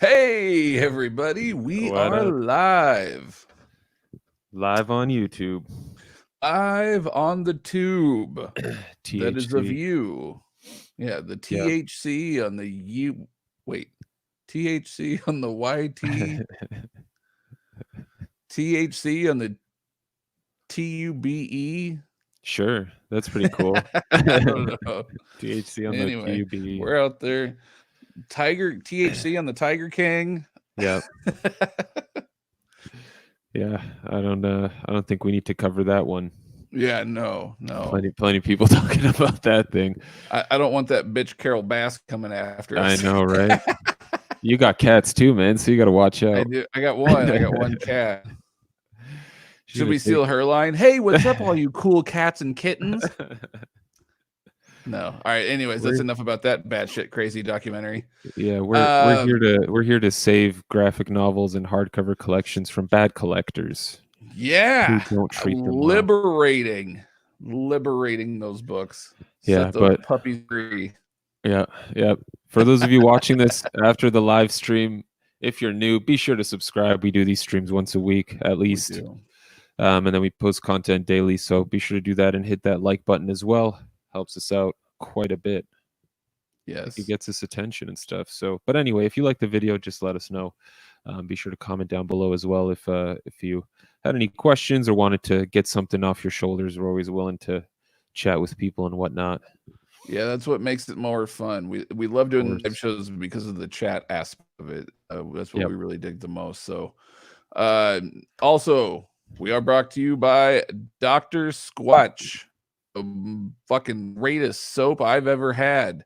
Hey, everybody, we What are up? live. Live on YouTube. Live on the tube. That is of THC. you. Yeah, the Yep. THC on the U. Wait, THC on the YT, THC on the TUBE. Sure. That's pretty cool. I don't know. THC on the Anyway, TUB. we're out there. THC on the Tiger King. Yep. Yeah. I don't think we need to cover that one. Yeah, no. Plenty of people talking about that thing. I don't want that bitch Carol Baskin coming after I us. know, right? You got cats too, man, so you gotta watch out. I do. I got one cat. She's Should gonna we steal her line? Hey, what's up, all you cool cats and kittens? No. All right. Anyways, that's enough about that batshit crazy documentary. Yeah, we're here to save graphic novels and hardcover collections from bad collectors. Yeah. Who don't treat them well. Liberating those books. Yeah, Set those puppies free. Yeah. For those of you watching this after the live stream, if you're new, be sure to subscribe. We do these streams once a week at least. And then we post content daily, so be sure to do that and hit that like button as well. Helps us out quite a bit. Yes, it gets us attention and stuff. So, but anyway, if you like the video, just let us know. Be sure to comment down below as well if you had any questions or wanted to get something off your shoulders. We're always willing to chat with people and whatnot. Yeah, that's what makes it more fun. We love doing live shows because of the chat aspect of it. That's what we really dig the most. So, also, we are brought to you by Dr. Squatch, the fucking greatest soap I've ever had.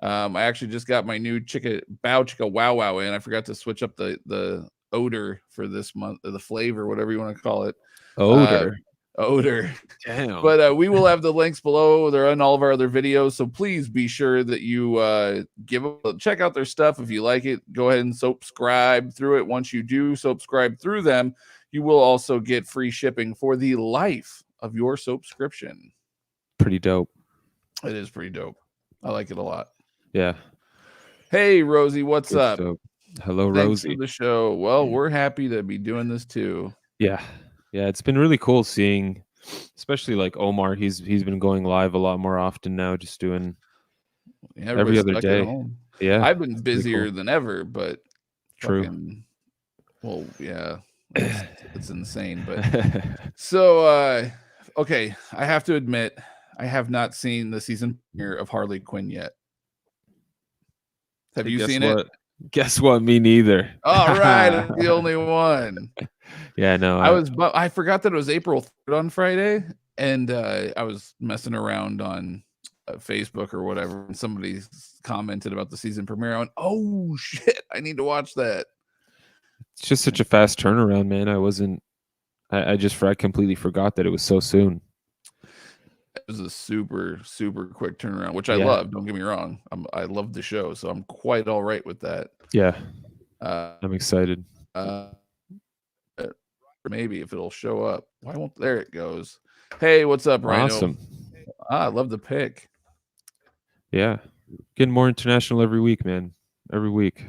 I actually just got my new Chicka Wow Wow in. I forgot to switch up the odor for this month, the flavor, whatever you want to call it. Odor. Damn. But we will have the links below. They're on all of our other videos, so please be sure that you check out their stuff. If you like it, go ahead and subscribe through it. Once you do subscribe through them, you will also get free shipping for the life of your subscription. Pretty dope. It is pretty dope. I like it a lot. Yeah. Hey, Rosie, what's up? Dope. Hello, Thanks Rosie. for the show. Well, we're happy to be doing this too. Yeah, it's been really cool seeing, especially like Omar. He's been going live a lot more often now, just doing every other day. Yeah, I've been busier than ever, but true. Well, yeah, it's insane. But so, okay, I have to admit, I have not seen the season premiere of Harley Quinn yet. Have you seen it? Guess what? Me neither. All right, I'm the only one. Yeah, no. I forgot that it was April 3rd on Friday, and I was messing around on Facebook or whatever, and somebody commented about the season premiere. I went, "Oh shit, I need to watch that." It's just such a fast turnaround, man. I completely forgot that it was so soon. It was a super quick turnaround, which I love. Don't get me wrong. I love the show, so I'm quite all right with that. Yeah, I'm excited. Maybe if it'll show up. Why won't there it goes? Hey, what's up, Rhino? Awesome. I love the pick. Yeah, getting more international every week, man. Every week.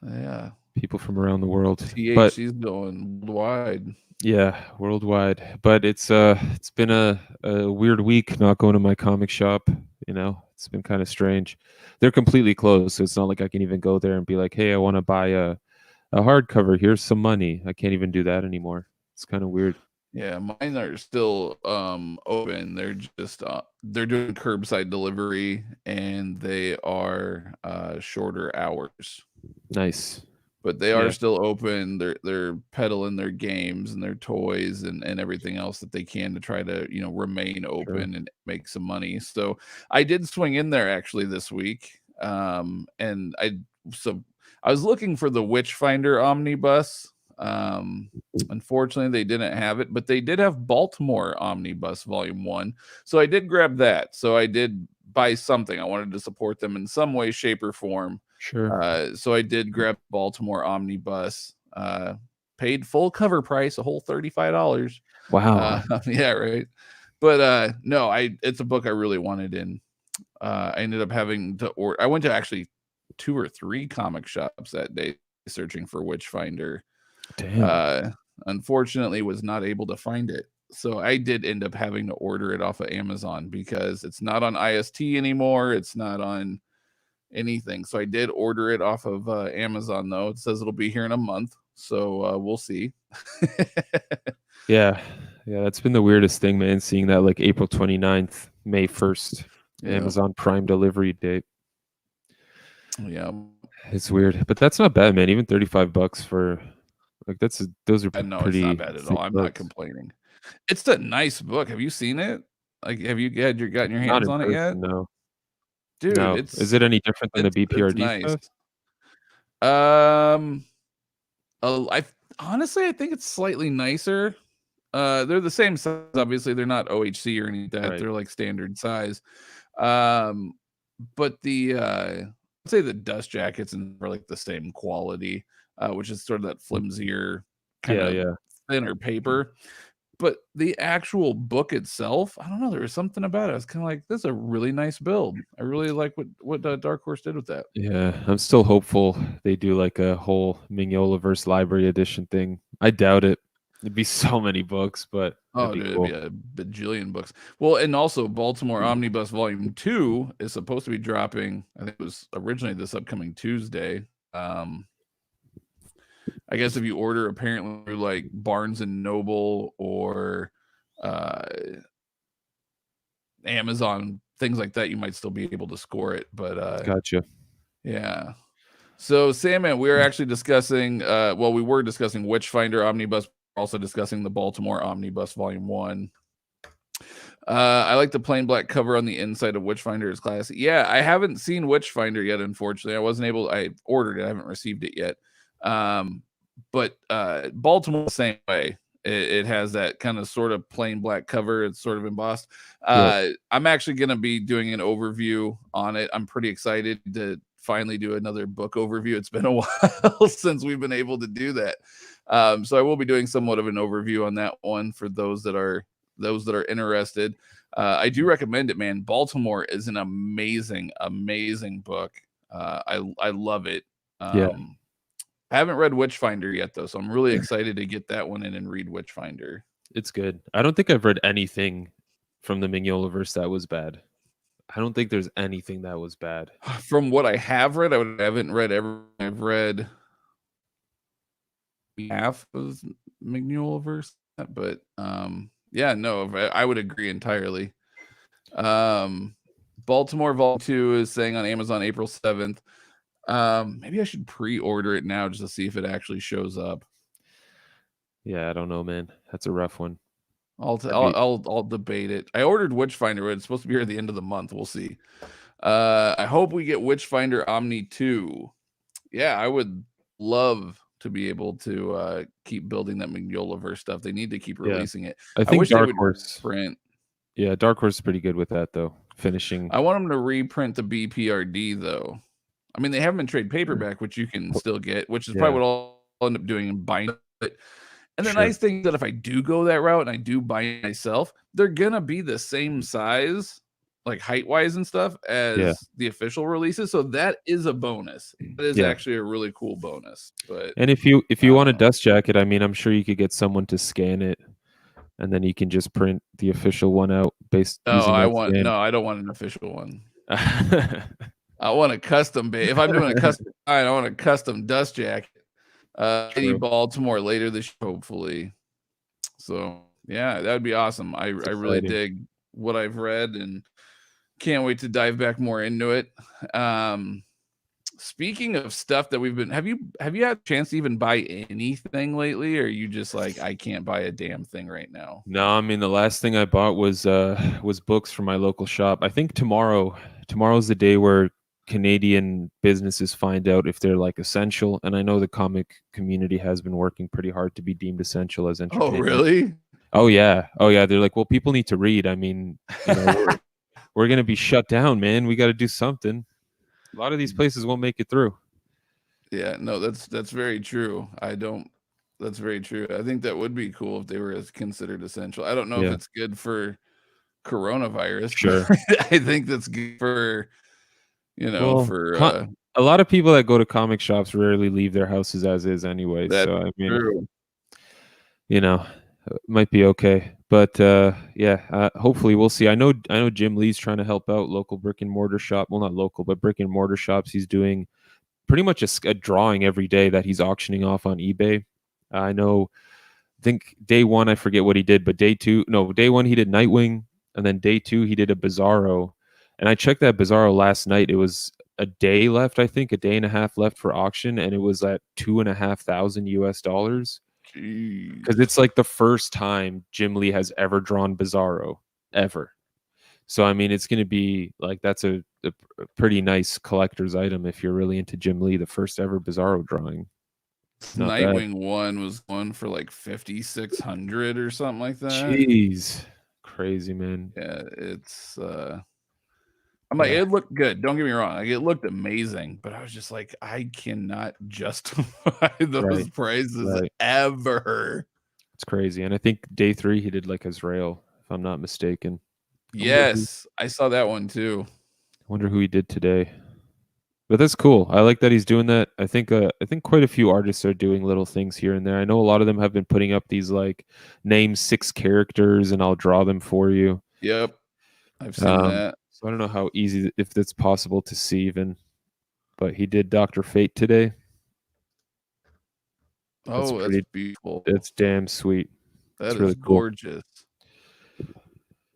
Yeah, people from around the world. THC's going worldwide. Yeah, worldwide. But it's been a weird week not going to my comic shop. You know, it's been kind of strange. They're completely closed, so it's not like I can even go there and be like, "Hey, I want to buy a hardcover. Here's some money." I can't even do that anymore. It's kind of weird. Yeah, mine are still open. They're just they're doing curbside delivery, and they are shorter hours. Nice. But they are still open. They're peddling their games and their toys and everything else that they can to try to, you know, remain open and make some money. So I did swing in there actually this week. And I was looking for the Witchfinder Omnibus. Unfortunately, they didn't have it, but they did have Baltimore Omnibus Volume 1. So I did grab that. So I did buy something. I wanted to support them in some way, shape, or form. Sure. So I did grab Baltimore Omnibus. Paid full cover price, a whole $35. Wow. Yeah, right. But no, it's a book I really wanted in. I ended up having to order. I went to actually 2 or 3 comic shops that day searching for Witchfinder. Damn. Unfortunately, was not able to find it. So I did end up having to order it off of Amazon because it's not on IST anymore. It's not on anything. So I did order it off of Amazon, though. It says it'll be here in a month. So we'll see. Yeah. That's been the weirdest thing, man, seeing that like April 29th, May 1st, Amazon Prime delivery date. Yeah. It's weird, but that's not bad, man. Even $35 for like those are No, pretty. it's not bad at all. I'm not complaining. It's a nice book. Have you seen it? Like, have you gotten your hands on it yet? No. Dude, no. Is it any different than the BPRD nice. stuff? I honestly, I think it's slightly nicer. They're the same size. Obviously, they're not OHC or any of that. Right. They're like standard size. But the I'd say the dust jackets are like the same quality, which is sort of that flimsier kind of thinner paper. But the actual book itself, I don't know. There was something about it. I was kind of like, this is a really nice build. I really like what Dark Horse did with that. Yeah, I'm still hopeful they do like a whole Mignolaverse library edition thing. I doubt it. It'd be so many books, but dude, cool. It'd be a bajillion books. Well, and also Baltimore Omnibus Volume 2 is supposed to be dropping. I think it was originally this upcoming Tuesday. I guess if you order apparently through like Barnes and Noble or Amazon, things like that, you might still be able to score it. But gotcha. Yeah. So Sandman, we are actually discussing we were discussing Witchfinder Omnibus, also discussing the Baltimore Omnibus Volume 1. I like the plain black cover on the inside of Witchfinder. Is classic. Yeah, I haven't seen Witchfinder yet, unfortunately. I ordered it, I haven't received it yet. But Baltimore the same way. It has that kind of sort of plain black cover. It's sort of embossed. I'm actually going to be doing an overview on it. I'm pretty excited to finally do another book overview. It's been a while since we've been able to do that. So I will be doing somewhat of an overview on that one for those that are interested. I do recommend it, man. Baltimore is an amazing book. I love it. I haven't read Witchfinder yet, though, so I'm really excited to get that one in and read Witchfinder. It's good. I don't think I've read anything from the Mignolaverse that was bad. I don't think there's anything that was bad. From what I have read, I haven't read everything. I've read half of Mignolaverse, but I would agree entirely. Baltimore Volume 2 is saying on Amazon April 7th. Maybe I should pre-order it now just to see if it actually shows up. Yeah, I don't know, man. That's a rough one. I'll debate it. I ordered Witchfinder. It's supposed to be here at the end of the month. We'll see. I hope we get Witchfinder Omni 2. Yeah, I would love to be able to keep building that Mignolaverse stuff. They need to keep releasing it. I think Dark Horse print. Yeah, Dark Horse is pretty good with that though. Finishing. I want them to reprint the BPRD though. I mean, they have them in trade paperback, which you can still get, which is probably what I'll end up doing and buying it. And the nice thing is that if I do go that route and I do buy it myself, they're gonna be the same size, like height-wise and stuff, as the official releases. So that is a bonus. That is actually a really cool bonus. But and if you want a dust jacket, I mean, I'm sure you could get someone to scan it, and then you can just print the official one out based. I don't want an official one. I want a custom if I'm doing a custom I want a custom dust jacket. Any Baltimore later this year, hopefully. So yeah, that would be awesome. I really dig what I've read and can't wait to dive back more into it. Speaking of stuff that we've been, have you had a chance to even buy anything lately, or are you just like, I can't buy a damn thing right now? No, I mean the last thing I bought was books from my local shop. I think tomorrow's the day where Canadian businesses find out if they're like essential, and I know the comic community has been working pretty hard to be deemed essential as entertainment. Oh really? Oh yeah. They're like, well, people need to read. I mean, we're gonna be shut down, man. We got to do something. A lot of these places won't make it through. Yeah, no, that's very true. That's very true. I think that would be cool if they were considered essential. I don't know if it's good for coronavirus. Sure. I think that's good for for a lot of people that go to comic shops rarely leave their houses as is anyway. that's So I mean, true. might be okay. But hopefully we'll see. I know Jim Lee's trying to help out local brick and mortar shop. Well, not local, but brick and mortar shops. He's doing pretty much a drawing every day that he's auctioning off on eBay. I think day one, I forget what he did, but day one he did Nightwing, and then day two he did a Bizarro. And I checked that Bizarro last night. It was a day left, I think, a day and a half left for auction, and it was at $2,500 US. Because it's like the first time Jim Lee has ever drawn Bizarro, ever. So I mean, it's going to be like that's a pretty nice collector's item if you're really into Jim Lee. The first ever Bizarro drawing. Nightwing 1 was going for like 5,600 or something like that. Jeez, crazy, man. Yeah, it's I'm like, it looked good. Don't get me wrong. Like, it looked amazing, but I was just like, I cannot justify those prices ever. It's crazy. And I think day 3 he did like Israel, if I'm not mistaken. Yes, I saw that one too. I wonder who he did today. But that's cool. I like that he's doing that. I think quite a few artists are doing little things here and there. I know a lot of them have been putting up these like name 6 characters and I'll draw them for you. Yep. I've seen that. So I don't know how easy, if that's possible to see even, but he did Dr. Fate today. That's beautiful. That's damn sweet. That's really gorgeous. Cool.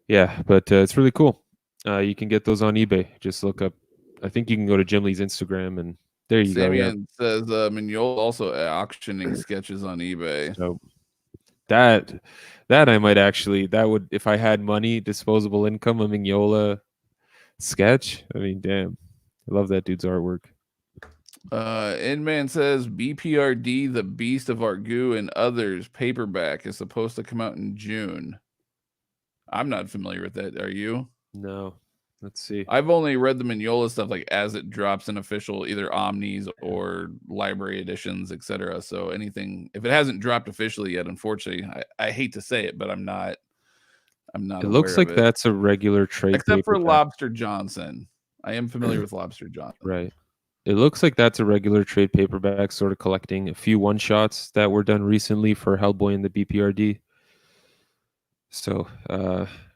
Yeah, but it's really cool. You can get those on eBay. Just look up. I think you can go to Jim Lee's Instagram, and there you go. Yeah. Says Mignola also auctioning sketches on eBay. So that I might actually, that would, if I had money, disposable income, a Mignola sketch. I mean, damn, I love that dude's artwork. Inman says BPRD, The Beast of Argu and Others paperback is supposed to come out in June. I'm not familiar with that. Are you? No. Let's see. I've only read the Mignola stuff like as it drops in official either Omnis or library editions, etc. So anything, if it hasn't dropped officially yet, unfortunately, I hate to say it, but I'm not. It looks like that's a regular trade, except for Lobster Johnson. I am familiar with Lobster Johnson. Right. It looks like that's a regular trade paperback, sort of collecting a few one-shots that were done recently for Hellboy and the BPRD. So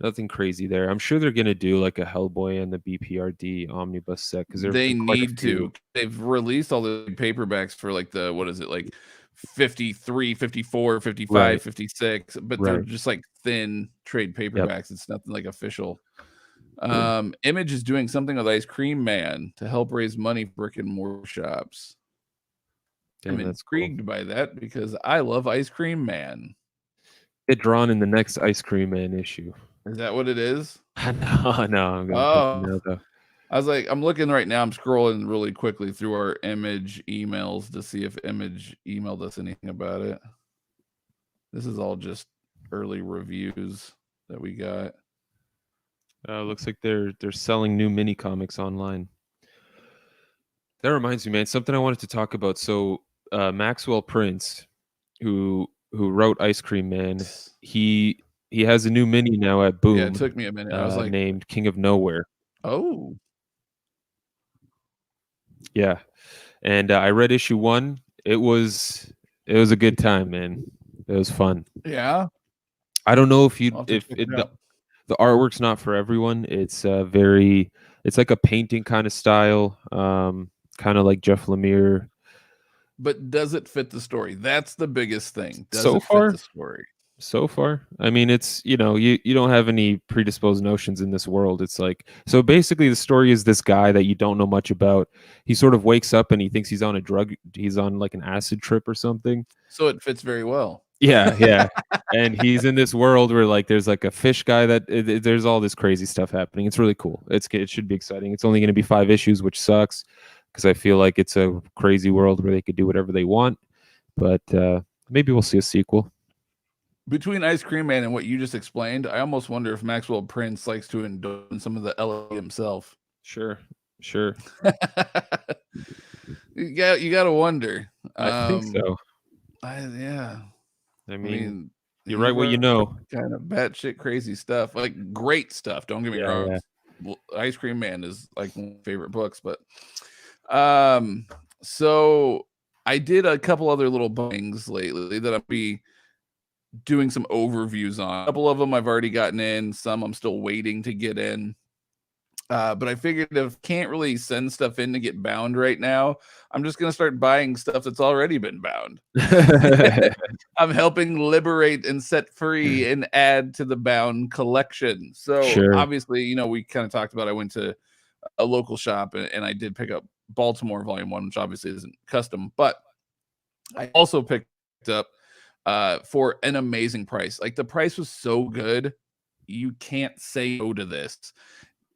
nothing crazy there. I'm sure they're going to do like a Hellboy and the BPRD omnibus set because they need to. They've released all the paperbacks for like the, what is it, like 53, 54, 55, 56, but they're just like thin trade paperbacks. It's nothing like official. Image is doing something with Ice Cream Man to help raise money for brick and mortar shops. Damn, I'm intrigued by that because I love Ice Cream Man. Get drawn in the next Ice Cream Man issue. Is that what it is? No, I'm gonna I was like, I'm looking right now. I'm scrolling really quickly through our Image emails to see if Image emailed us anything about it. This is all just early reviews that we got. Looks like they're selling new mini comics online. That reminds me, man, something I wanted to talk about. So Maxwell Prince, who wrote Ice Cream Man, he has a new mini now at Boom. Yeah, it took me a minute. I was like, named King of Nowhere. Oh. Yeah. And I read issue 1. It was a good time, man. It was fun. Yeah. I don't know if the artwork's not for everyone. It's it's like a painting kind of style, kind of like Jeff Lemire. But does it fit the story? That's the biggest thing. Does it fit the story? So far, I mean, it's, you don't have any predisposed notions in this world. It's like, so basically the story is this guy that you don't know much about. He sort of wakes up and he thinks he's on a drug. He's on like an acid trip or something. So it fits very well. Yeah. And he's in this world where like there's like a fish guy that there's all this crazy stuff happening. It's really cool. It should be exciting. It's only going to be 5 issues, which sucks because I feel like it's a crazy world where they could do whatever they want. But maybe we'll see a sequel. Between Ice Cream Man and what you just explained, I almost wonder if Maxwell Prince likes to indulge some of the LA himself. Sure. You got to wonder. I think so. Yeah. I mean, you write what you know. Kind of batshit crazy stuff, like great stuff. Don't get me wrong. Yeah. Ice Cream Man is like one of my favorite books. But so I did a couple other little buyings lately that I'll be doing some overviews on. A couple of them I've already gotten in, some I'm still waiting to get in. But I figured if I can't really send stuff in to get bound right now, I'm just gonna start buying stuff that's already been bound. I'm helping liberate and set free and add to the bound collection. So Sure. obviously, you know, we kind of talked about, I went to a local shop and I did pick up Baltimore Volume 1, which obviously isn't custom, but I also picked up for an amazing price. Like, the price was so good, you can't say no to this.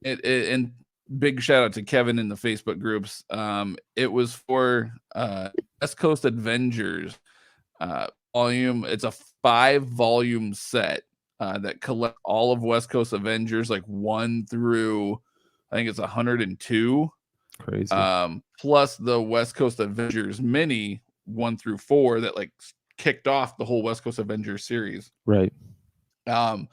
And big shout out to Kevin in the Facebook groups. It was for West Coast Avengers volume. It's a 5-volume set that collect all of West Coast Avengers, like 1 through, I think it's 102. Crazy. Plus the West Coast Avengers mini 1 through 4 that like kicked off the whole West Coast Avengers series. Right. And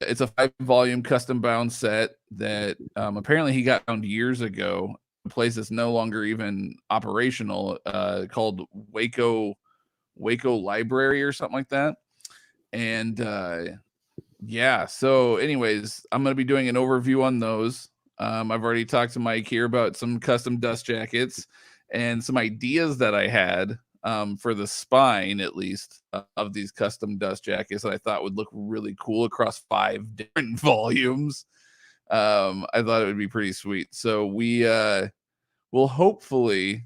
it's a 5-volume custom bound set that apparently he got bound years ago. A place that's no longer even operational, called Waco Library or something like that. And yeah, so anyways, I'm going to be doing an overview on those. I've already talked to Mike here about some custom dust jackets and some ideas that I had for the spine, at least, of these custom dust jackets that I thought would look really cool across 5 different volumes. I thought it would be pretty sweet. So we will hopefully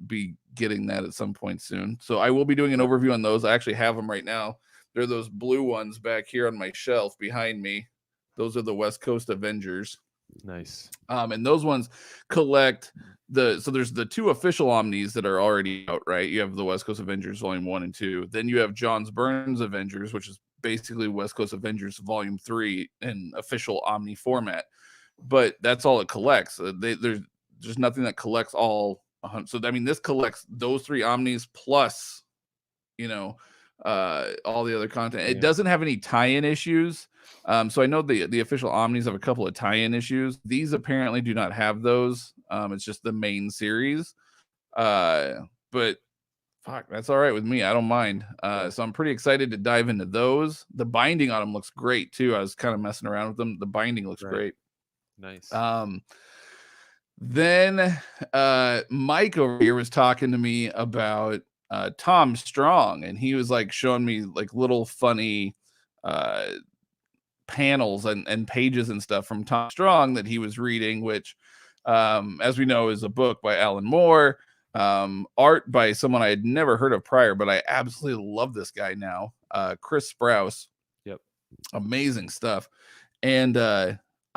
be getting that at some point soon. So I will be doing an overview on those. I actually have them right now. They're those blue ones back here on my shelf behind me. Those are the West Coast Avengers. Nice. And those ones collect so there's the 2 official Omnis that are already out, right? You have the West Coast Avengers Volume 1 and 2. Then you have John Byrne's Avengers, which is basically West Coast Avengers Volume 3 in official Omni format. But that's all it collects. There's nothing that collects all. So I mean, this collects those 3 Omnis plus, you know, all the other content. It doesn't have any tie-in issues. So I know the official Omnis have a couple of tie-in issues. These apparently do not have those. It's just the main series. But fuck, that's all right with me. I don't mind. So I'm pretty excited to dive into those. The binding on them looks great too. I was kind of messing around with them. The binding looks great. Nice. Then Mike over here was talking to me about Tom Strong, and he was like showing me like little funny panels and pages and stuff from Tom Strong that he was reading, which as we know is a book by Alan Moore, art by someone I had never heard of prior, but I absolutely love this guy now, Chris Sprouse. Yep. Amazing stuff. And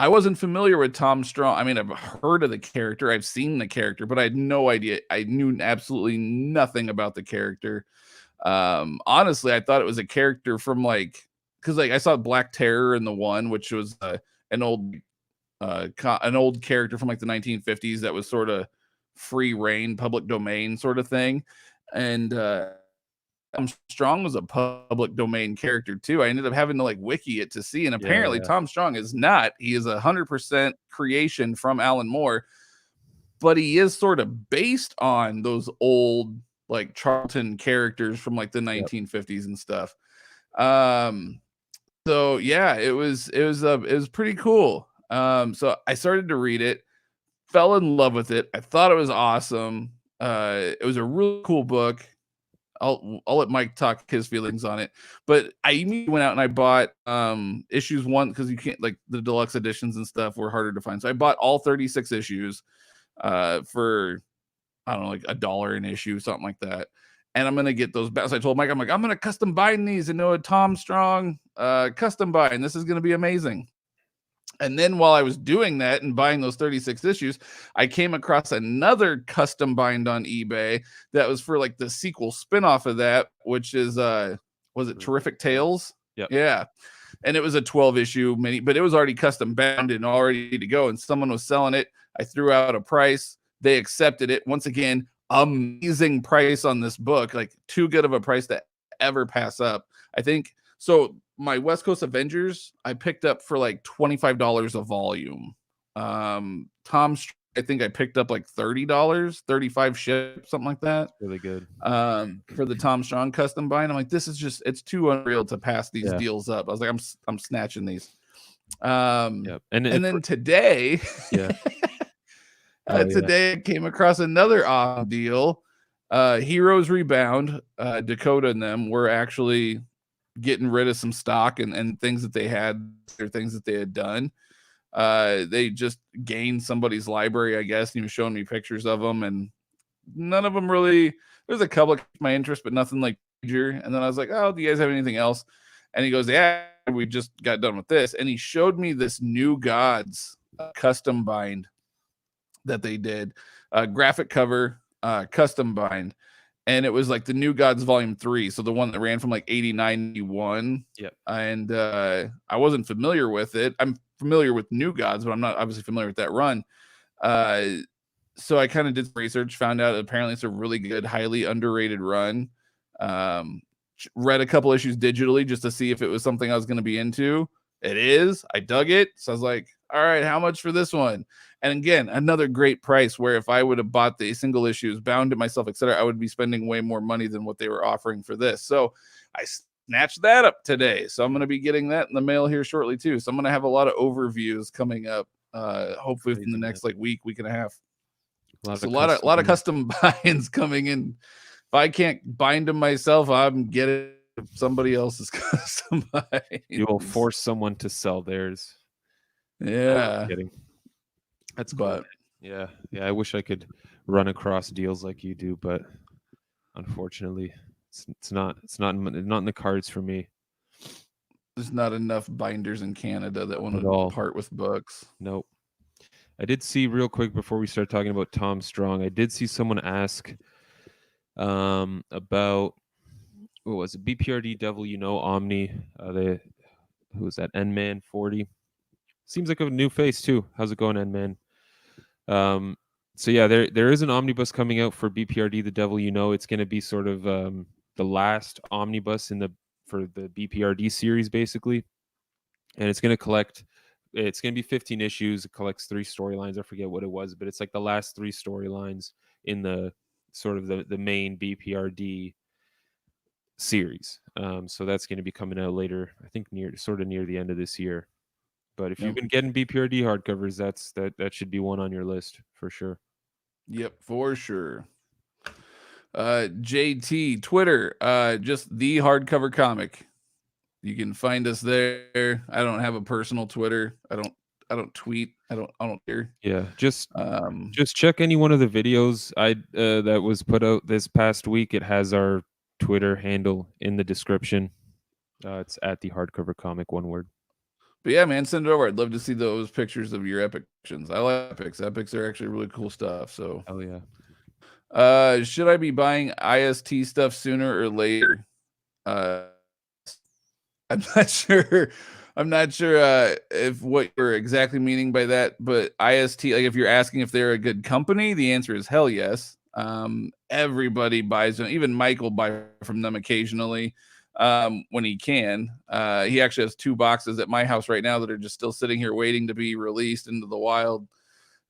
I wasn't familiar with Tom Strong. I mean, I've heard of the character, I've seen the character, but I had no idea. I knew absolutely nothing about the character. Honestly, I thought it was a character from like, because like I saw Black Terror in the one, which was an old character from like the 1950s that was sort of free reign, public domain sort of thing. And Tom Strong was a public domain character too. I ended up having to like wiki it to see, and apparently Tom Strong is not. He is 100% creation from Alan Moore, but he is sort of based on those old like Charlton characters from like the 1950s and stuff. So yeah, it was pretty cool. So I started to read it, fell in love with it. I thought it was awesome. It was a really cool book. I'll let Mike talk his feelings on it, but I immediately went out and I bought issues 1, because you can't, like, the deluxe editions and stuff were harder to find. So I bought all 36 issues for, I don't know, like $1 an issue, something like that. And I'm gonna get those back. So I told Mike, I'm like, I'm gonna custom bind these and know a Tom Strong custom bind. This is gonna be amazing. And then while I was doing that and buying those 36 issues, I came across another custom bind on eBay that was for like the sequel spinoff of that, which is was it Terrific Tales? Yep. Yeah. And it was a 12-issue mini, but it was already custom bound and already to go. And someone was selling it. I threw out a price. They accepted it. Once again, amazing price on this book, like too good of a price to ever pass up. I think so. my West Coast Avengers, I picked up for like $25 a volume. Tom's, I think I picked up like $30, 35 ship, something like that. Really good. For the Tom Strong custom bind. I'm like, this is just, it's too unreal to pass these Yeah. deals up. I was like, I'm snatching these. Yep. And then today, yeah. Oh, today I came across another awesome deal. Heroes Rebound, Dakota and them were actually getting rid of some stock and things that they had, or things that they had done. They just gained somebody's library, I guess. And he was showing me pictures of them, and none of them really. There's a couple of my interest, but nothing like major. And then I was like, "Oh, do you guys have anything else?" And he goes, "Yeah, we just got done with this." And he showed me this New Gods custom bind that they did, graphic cover, custom bind. And it was like the New Gods Volume 3, so the one that ran from like 89 91. Yep. And I wasn't familiar with it. I'm familiar with New Gods, but I'm not obviously familiar with that run. So I kind of did some research, found out apparently it's a really good, highly underrated run. Read a couple issues digitally just to see if it was something I was going to be into. It is. I dug it. So I was like, all right, how much for this one? And again, another great price, where if I would have bought the single issues, bound it myself, etc., I would be spending way more money than what they were offering for this. So I snatched that up today. So I'm going to be getting that in the mail here shortly too. So I'm going to have a lot of overviews coming up, hopefully within the next like week and a half. A lot of custom binds coming in. If I can't bind them myself, I'm getting somebody else's custom binds. You will force someone to sell theirs. Yeah. Kidding. That's cool. But yeah, I wish I could run across deals like you do, but unfortunately, it's not in the cards for me. There's not enough binders in Canada that want to part with books. Nope. I did see real quick before we start talking about Tom Strong, I did see someone ask about what was it, BPRD Devil Omni, who was that, N-Man 40. Seems like a new face too. How's it going, N-Man? So yeah, there is an omnibus coming out for BPRD The Devil It's going to be sort of the last omnibus for the BPRD series, basically. And it's going to be 15 issues. It collects 3 storylines. I forget what it was, but it's like the last 3 storylines in the sort of the main BPRD series. So that's going to be coming out later, I think near the end of this year. But if you've been getting BPRD hardcovers, that should be one on your list for sure. Yep, for sure. JT Twitter, just the hardcover comic. You can find us there. I don't have a personal Twitter. I don't tweet. I don't care. Yeah, just check any one of the videos that was put out this past week. It has our Twitter handle in the description. It's at the hardcover comic, one word. But yeah, man, send it over. I'd love to see those pictures of your epic actions. I like epics. Epics are actually really cool stuff. So hell yeah. Should I be buying IST stuff sooner or later? I'm not sure. I'm not sure if what you're exactly meaning by that, but IST, like if you're asking if they're a good company, the answer is hell yes. Everybody buys them. Even Mike will buy from them occasionally when he can. He actually has 2 boxes at my house right now that are just still sitting here waiting to be released into the wild.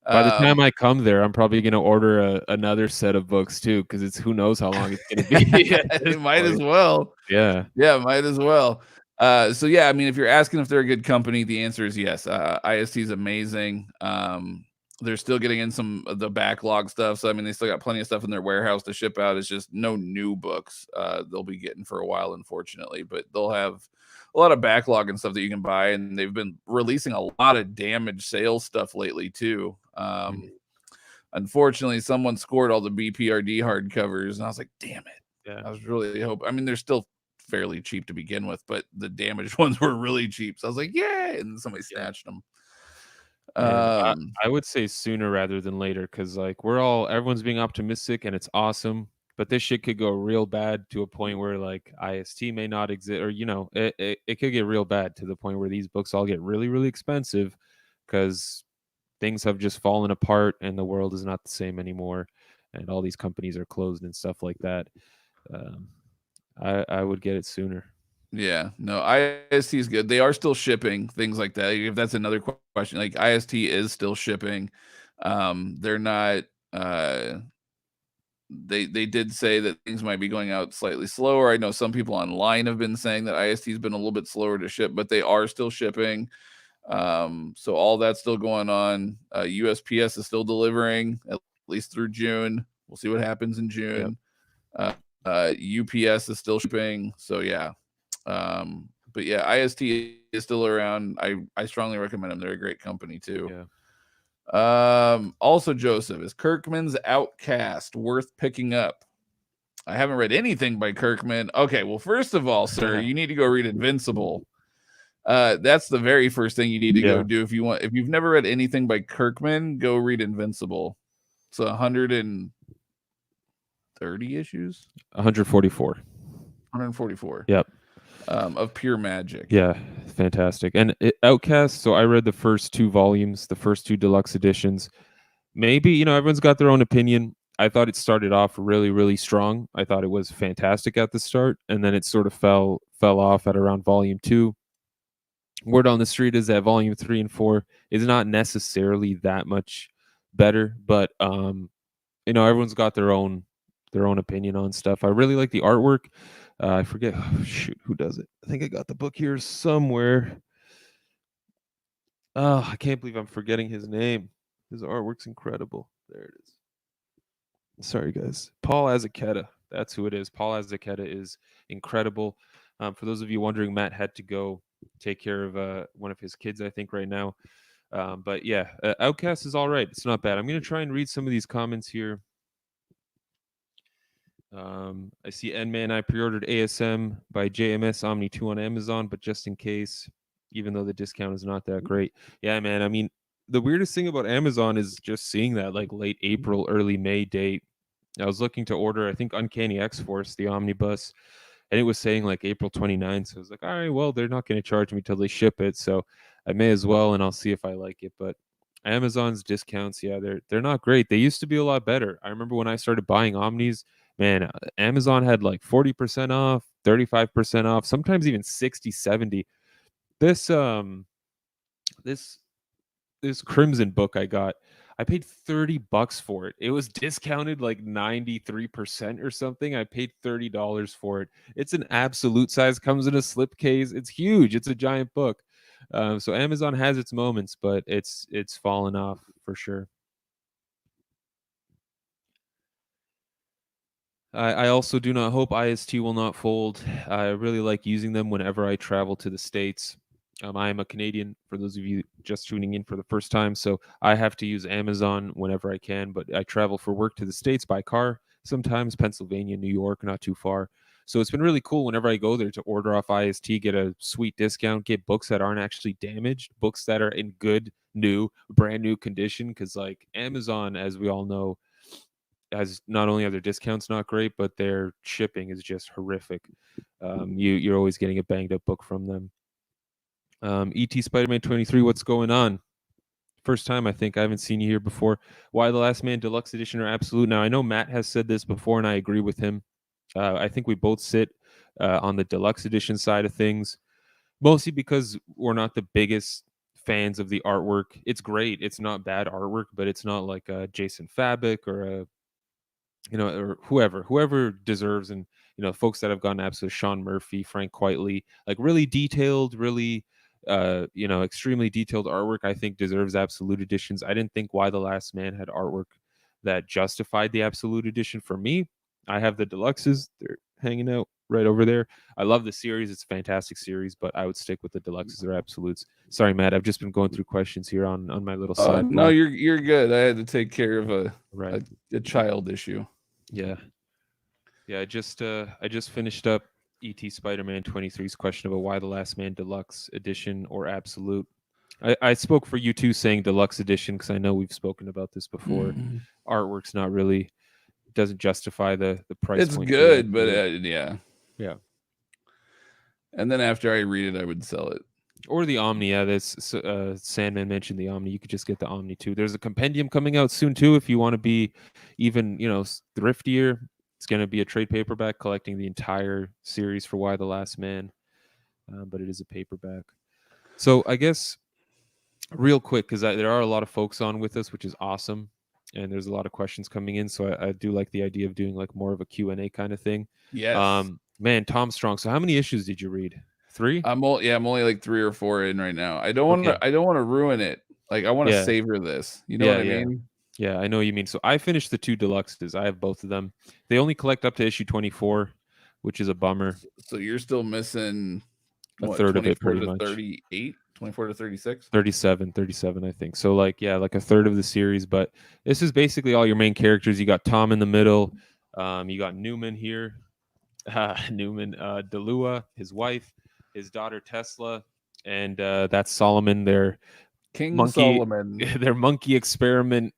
By the time I come there, I'm probably going to order another set of books too, because it's who knows how long it's going to be. It might as well. Yeah, might as well. So yeah, I mean, if you're asking if they're a good company, the answer is yes. IST is amazing. They're still getting in some of the backlog stuff. So I mean, they still got plenty of stuff in their warehouse to ship out. It's just no new books they'll be getting for a while, unfortunately. But they'll have a lot of backlog and stuff that you can buy, and they've been releasing a lot of damage sales stuff lately too. Unfortunately, someone scored all the BPRD hardcovers, and I was like, damn it. Yeah. I was really hoping. I mean, they're still fairly cheap to begin with, but the damaged ones were really cheap. So I was like, yay, and somebody snatched them. I would say sooner rather than later, because like everyone's being optimistic and it's awesome, but this shit could go real bad to a point where like IST may not exist, or it could get real bad to the point where these books all get really, really expensive because things have just fallen apart and the world is not the same anymore, and all these companies are closed and stuff like that. I would get it sooner. Yeah, no, IST is good. They are still shipping things like that. If that's another question, like IST is still shipping. They're not. They did say that things might be going out slightly slower. I know some people online have been saying that IST has been a little bit slower to ship, but they are still shipping. So all that's still going on. USPS is still delivering at least through June. We'll see what happens in June. Yep. UPS is still shipping. So yeah. But yeah, IST is still around. I strongly recommend them. They're a great company too. Yeah. Also, Joseph, is Kirkman's Outcast worth picking up? I haven't read anything by Kirkman. Okay, well, first of all, sir, you need to go read Invincible. That's the very first thing you need to go do if you want. If you've never read anything by Kirkman, go read Invincible. It's 130 issues. 144. 144. Yep. Of pure magic. Yeah, fantastic. And Outcast, so I read the first 2 volumes, the first 2 deluxe editions. Maybe, everyone's got their own opinion. I thought it started off really, really strong. I thought it was fantastic at the start, and then it sort of fell off at around volume 2. Word on the street is that volume 3 and 4 is not necessarily that much better, but everyone's got their own opinion on stuff. I really like the artwork. I forget who does it. I think I got the book here somewhere. Oh, I can't believe I'm forgetting his name. His artwork's incredible. There it is. Sorry, guys. Paul Azaceta. That's who it is. Paul Azaceta is incredible. For those of you wondering, Matt had to go take care of one of his kids, I think, right now. But yeah, Outcast is all right. It's not bad. I'm going to try and read some of these comments here. I see N-Man. I pre-ordered ASM by JMS Omni 2 on Amazon, but just in case, even though the discount is not that great. Yeah, man. I mean, the weirdest thing about Amazon is just seeing that like late April, early May date. I was looking to order, I think, Uncanny X-Force, the Omnibus, and it was saying like April 29th. So I was like, all right, well, they're not going to charge me till they ship it, so I may as well, and I'll see if I like it. But Amazon's discounts, yeah, they're not great. They used to be a lot better. I remember when I started buying Omnis, man, Amazon had like 40% off, 35% off, sometimes even 60, 70. This this Crimson book I paid $30 for it. It was discounted like 93% or something. I paid $30 for it. It's an absolute size, comes in a slipcase. It's huge. It's a giant book. So Amazon has its moments, but it's fallen off for sure. I also do not hope IST will not fold. I really like using them whenever I travel to the States. I am a Canadian, for those of you just tuning in for the first time, so I have to use Amazon whenever I can, but I travel for work to the States by car, sometimes Pennsylvania, New York, not too far. So it's been really cool whenever I go there to order off IST, get a sweet discount, get books that aren't actually damaged, books that are in good, brand new condition, because like Amazon, as we all know, as not only are their discounts not great, but their shipping is just horrific. You're always getting a banged up book from them. ET Spider-Man 23, what's going on? First time, I think. I haven't seen you here before. Why the Last Man Deluxe Edition or Absolute? Now, I know Matt has said this before, and I agree with him. I think we both sit on the Deluxe Edition side of things, mostly because we're not the biggest fans of the artwork. It's great. It's not bad artwork, but it's not like a Jason Fabok or a or whoever deserves, and folks that have gone absolute Sean Murphy, Frank Quitely, like really detailed, really extremely detailed artwork, I think deserves absolute editions. I didn't think Why the Last Man had artwork that justified the absolute edition for me. I have the deluxes, they're hanging out right over there. I love the series, it's a fantastic series, but I would stick with the deluxes or absolutes. Sorry, Matt, I've just been going through questions here on my little side. No, you're good. I had to take care of Right. a child issue. Yeah. I just finished up ET Spider-Man 23's question about Why the Last Man Deluxe Edition or Absolute. I spoke for you too, saying Deluxe Edition, because I know we've spoken about this before. Mm-hmm. Artwork's not really, doesn't justify the price. It's good, but yeah. And then after I read it, I would sell it. Or the Omni. Yeah, this Sandman mentioned the Omni. You could just get the Omni too. There's a compendium coming out soon too, if you want to be even thriftier. It's going to be a trade paperback collecting the entire series for Why the Last Man. but it is a paperback. So I guess real quick, because there are a lot of folks on with us, which is awesome, and there's a lot of questions coming in. So I do like the idea of doing like more of a Q&A kind of thing. Yes. Man, Tom Strong. So how many issues did you read? 3? I'm only like 3 or 4 in right now. I don't Okay. want to ruin it. Like I want to Yeah. savor this. You know what I Yeah. mean? Yeah, I know what you mean. So I finished the 2 deluxes. I have both of them. They only collect up to issue 24, which is a bummer. So you're still missing A what, third of it 24 pretty to much. 38, 24 to 36? 37, I think. So like, yeah, like a third of the series, but this is basically all your main characters. You got Tom in the middle. You got Newman here. Delua, his wife, his daughter Tesla, and that's Solomon, their King monkey, Solomon. their monkey experiment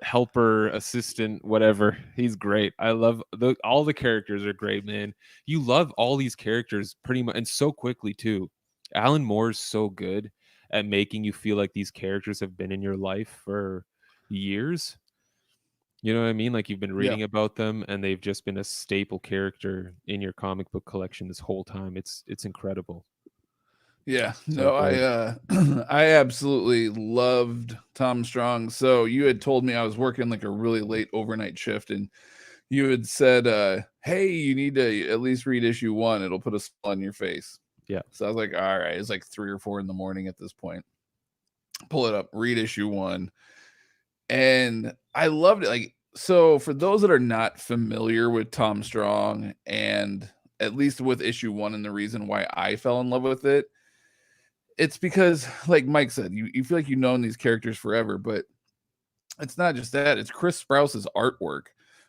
helper, assistant, whatever. He's great. I love all the characters are great, man. You love all these characters pretty much, and so quickly too. Alan Moore's so good at making you feel like these characters have been in your life for years. You know what I mean? Like you've been Yeah. reading about them and they've just been a staple character in your comic book collection this whole time. It's incredible. Yeah. So No, I absolutely loved Tom Strong. So you had told me I was working like a really late overnight shift, and you had said, hey, you need to at least read issue 1. It'll put a smile on your face. Yeah. So I was like, all right, it's like 3 or 4 in the morning at this point. Pull it up, read issue 1. And I loved it. Like, so for those that are not familiar with Tom Strong, and at least with issue 1, and the reason why I fell in love with it, it's because, like Mike said, you feel like you've known these characters forever, but it's not just that, it's Chris Sprouse's artwork.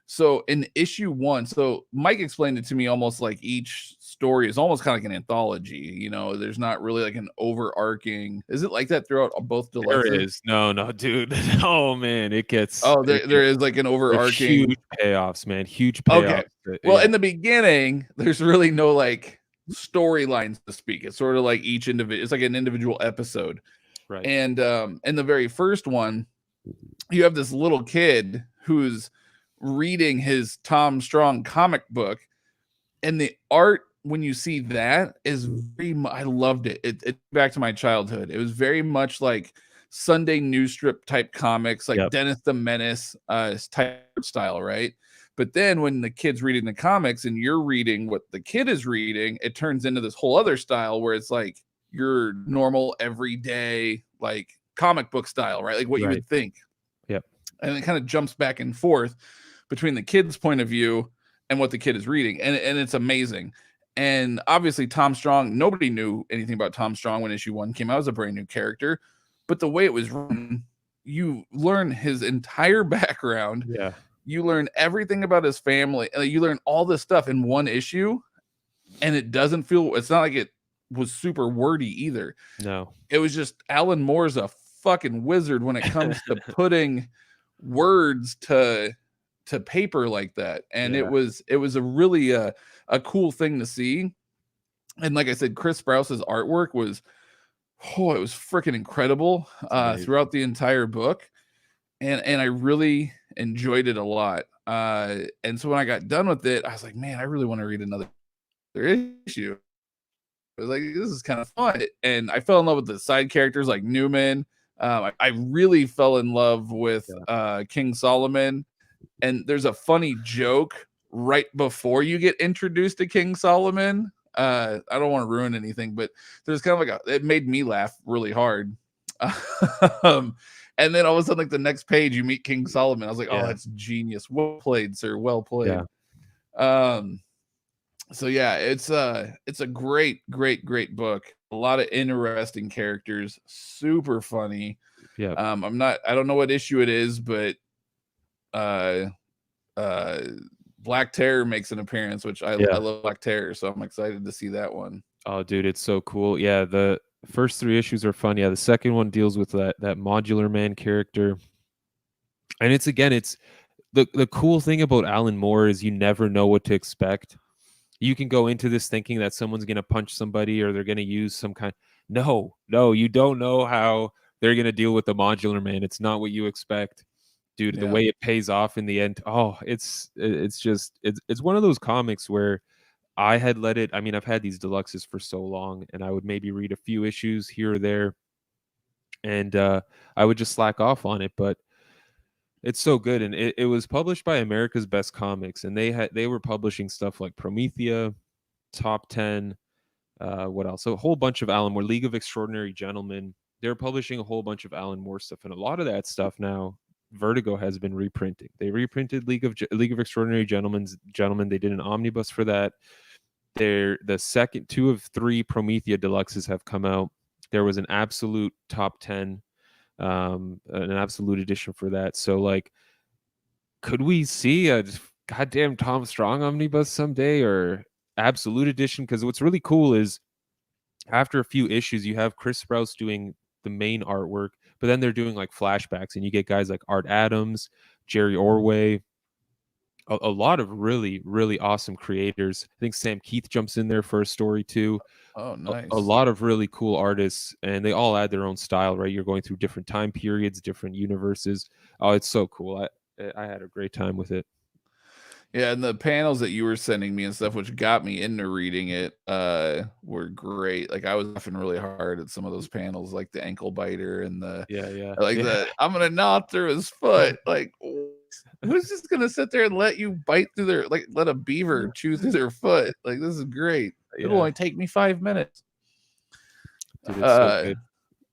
So in issue 1, so Mike explained it to me almost like each story is almost kind of like an anthology. You know, there's not really like an overarching. Is it like that throughout both deluxes? There is. No, dude. Oh man, it gets. Oh, there is like an overarching. Huge payoffs, man. Huge payoffs. Okay. Well, in the beginning, there's really no like storylines to speak. It's sort of like each individual. It's like an individual episode. Right. And in the very first one, you have this little kid who's reading his Tom Strong comic book, and the art when you see that is I loved it. It back to my childhood. It was very much like Sunday news strip type comics, like Dennis the Menace type style, right? But then when the kid's reading the comics and you're reading what the kid is reading, it turns into this whole other style where it's like your normal everyday like comic book style, right? Like what you would think. Yep. And it kind of jumps back and forth between the kid's point of view and what the kid is reading. And it's amazing. And obviously Tom Strong, nobody knew anything about Tom Strong when issue 1 came out. It was a brand new character. But the way it was written, you learn his entire background. Yeah. You learn everything about his family. You learn all this stuff in one issue. And it doesn't feel, it's not like it was super wordy either. No. It was just Alan Moore's a fucking wizard when it comes to putting words to paper like that. And it was a really a cool thing to see. And like I said, Chris Sprouse's artwork was it was freaking incredible throughout the entire book. And I really enjoyed it a lot. And so when I got done with it, I was like, man, I really want to read another issue. I was like, this is kind of fun. And I fell in love with the side characters like Newman. I really fell in love with King Solomon. And there's a funny joke right before you get introduced to King Solomon. I don't want to ruin anything, but there's kind of like it made me laugh really hard. And then all of a sudden, like the next page, you meet King Solomon. I was like, oh, that's genius. Well played, sir. Well played. Yeah. So yeah, it's a great book. A lot of interesting characters, super funny. Yeah. I don't know what issue it is, but Black Terror makes an appearance, which I love Black Terror, so I'm excited to see that one. Oh, dude, it's so cool. Yeah, the first 3 issues are fun. Yeah, the second one deals with that modular man character. And it's the cool thing about Alan Moore is you never know what to expect. You can go into this thinking that someone's going to punch somebody or they're going to use some kind. No, you don't know how they're going to deal with the modular man. It's not what you expect. Dude, the way it pays off in the end. Oh, it's one of those comics where I had let it. I mean, I've had these deluxes for so long, and I would maybe read a few issues here or there, and I would just slack off on it. But it's so good, and it was published by America's Best Comics, and they were publishing stuff like Promethea, Top 10, what else? So a whole bunch of Alan Moore, League of Extraordinary Gentlemen. They're publishing a whole bunch of Alan Moore stuff, and a lot of that stuff now Vertigo has been reprinting. They reprinted League of Extraordinary Gentlemen. They did an omnibus for that. The second 2 of 3 Promethea deluxes have come out. There was an absolute top 10, an absolute edition for that. So like, could we see a goddamn Tom Strong omnibus someday, or absolute edition? Because what's really cool is after a few issues, you have Chris Sprouse doing the main artwork, but then they're doing like flashbacks, and you get guys like Art Adams, Jerry Orway, a lot of really, really awesome creators. I think Sam Keith jumps in there for a story too. Oh, A nice. lot of really cool artists, and they all add their own style, right? You're going through different time periods, different universes. Oh, it's so cool. I had a great time with it. Yeah, and the panels that you were sending me and stuff, which got me into reading it, were great. Like I was laughing really hard at some of those panels, like the ankle biter and Yeah. I'm gonna gnaw through his foot. Like, who's just gonna sit there and let you bite through their, like, let a beaver chew through their foot? Like, this is great. It'll only take me 5 minutes. Dude, it's so good.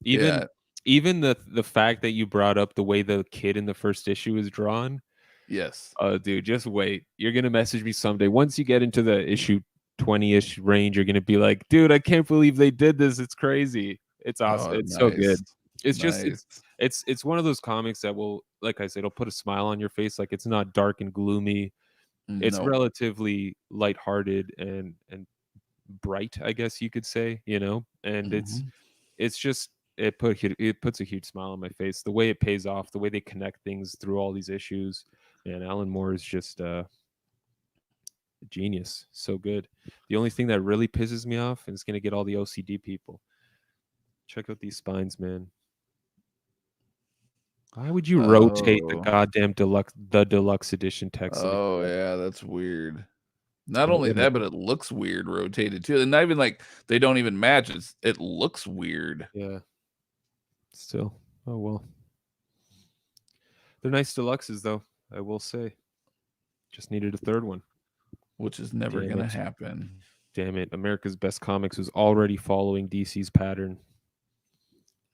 Yeah. Even the fact that you brought up the way the kid in the first issue is drawn. Yes. Dude, just wait. You're gonna message me someday. Once you get into the issue 20-ish range, you're gonna be like, dude, I can't believe they did this. It's crazy. It's awesome. Oh, It's so good. nice. It's just Nice. it's one of those comics that will, like I said, it'll put a smile on your face. Like, it's not dark and gloomy. It's No. relatively lighthearted and bright, I guess you could say, you know. And it's just it puts a huge smile on my face. The way it pays off, the way they connect things through all these issues. And Alan Moore is just a genius. So good. The only thing that really pisses me off, and it's going to get all the OCD people, check out these spines, man. Why would you rotate the goddamn deluxe edition text? Oh, yeah, that's weird. Not only that, but it looks weird rotated too. And not even like they don't even match. It looks weird. Yeah. Still. Oh well. They're nice deluxes though, I will say. Just needed a third one. Which is never gonna happen. Damn it. America's Best Comics was already following DC's pattern.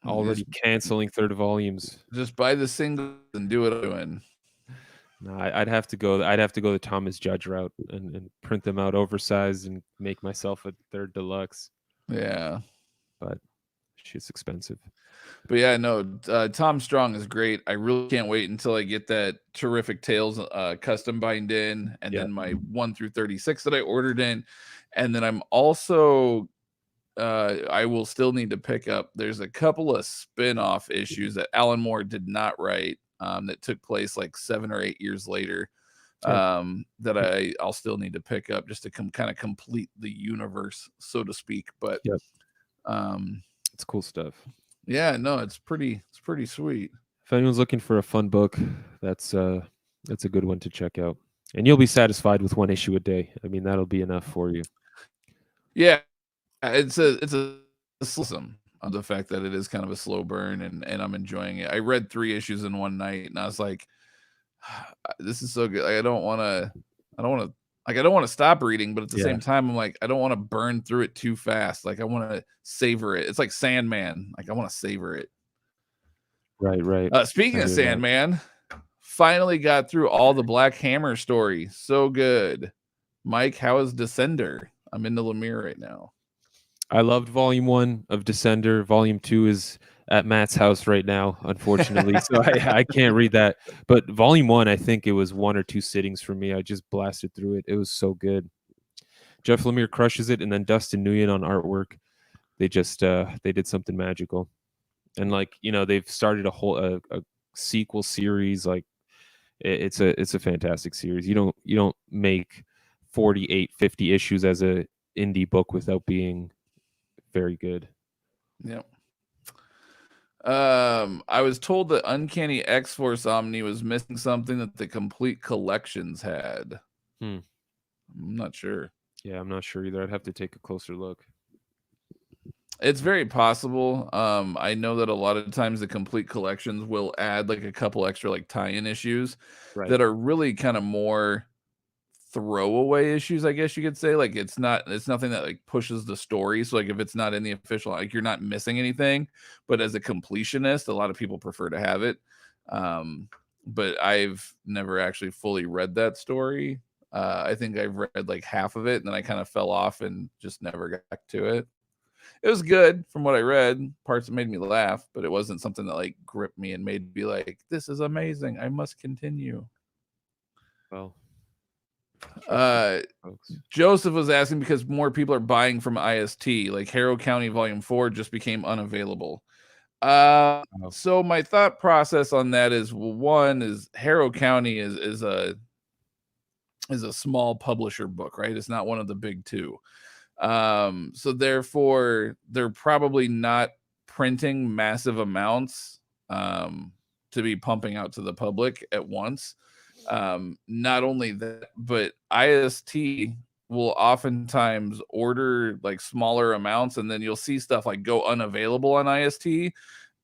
Already canceling third volumes. Just buy the single and do what I'm doing. No, I'd have to go the Thomas Judge route and print them out oversized and make myself a third deluxe. Yeah. But shit's expensive. But yeah, no, Tom Strong is great. I really can't wait until I get that Terrific Tales custom bind in, and then my 1 through 36 that I ordered in. And then I'm also I will still need to pick up. There's a couple of spin-off issues that Alan Moore did not write that took place like 7 or 8 years later that I'll still need to pick up just to kind of complete the universe, so to speak. But it's cool stuff. Yeah, no, it's pretty sweet. If anyone's looking for a fun book, that's a good one to check out. And you'll be satisfied with 1 issue a day. I mean, that'll be enough for you. Yeah. It's a slim on the fact that it is kind of a slow burn, and I'm enjoying it. I read 3 issues in one night, and I was like, this is so good. Like, I don't want to stop reading, but at the same time, I'm like, I don't want to burn through it too fast. Like, I want to savor it. It's like Sandman. Like, I want to savor it. Right. Speaking of Sandman, finally got through all the Black Hammer story. So good. Mike, how is Descender? I'm in the Lemire right now. I loved Volume 1 of Descender. Volume 2 is at Matt's house right now, unfortunately, so I can't read that. But Volume 1, I think it was 1 or 2 sittings for me. I just blasted through it. It was so good. Jeff Lemire crushes it, and then Dustin Nguyen on artwork. They just they did something magical. And like, you know, they've started a whole a sequel series. Like, it's a fantastic series. You don't make 48, 50 issues as a indie book without being very good. Yep. I was told that Uncanny X-Force Omni was missing something that the complete collections had. I'm not sure. Yeah, I'm not sure either. I'd have to take a closer look. It's very possible. I know that a lot of times the complete collections will add like a couple extra like tie-in issues Right. that are really kind of more throwaway issues, I guess you could say. Like it's nothing that like pushes the story. So like if it's not in the official, like you're not missing anything. But as a completionist, a lot of people prefer to have it. But I've never actually fully read that story. I think I've read like half of it, and then I kind of fell off and just never got back to it. It was good from what I read. Parts that made me laugh, but it wasn't something that like gripped me and made me be like, "This is amazing. I must continue." Well, try Uh, folks. Joseph was asking because more people are buying from IST, like Harrow County Volume 4 just became unavailable. Oh, So my thought process on that is, well, one is Harrow County is a small publisher book, right? It's not one of the big two. So therefore they're probably not printing massive amounts to be pumping out to the public at once. Not only that, but IST will oftentimes order like smaller amounts, and then you'll see stuff like go unavailable on IST,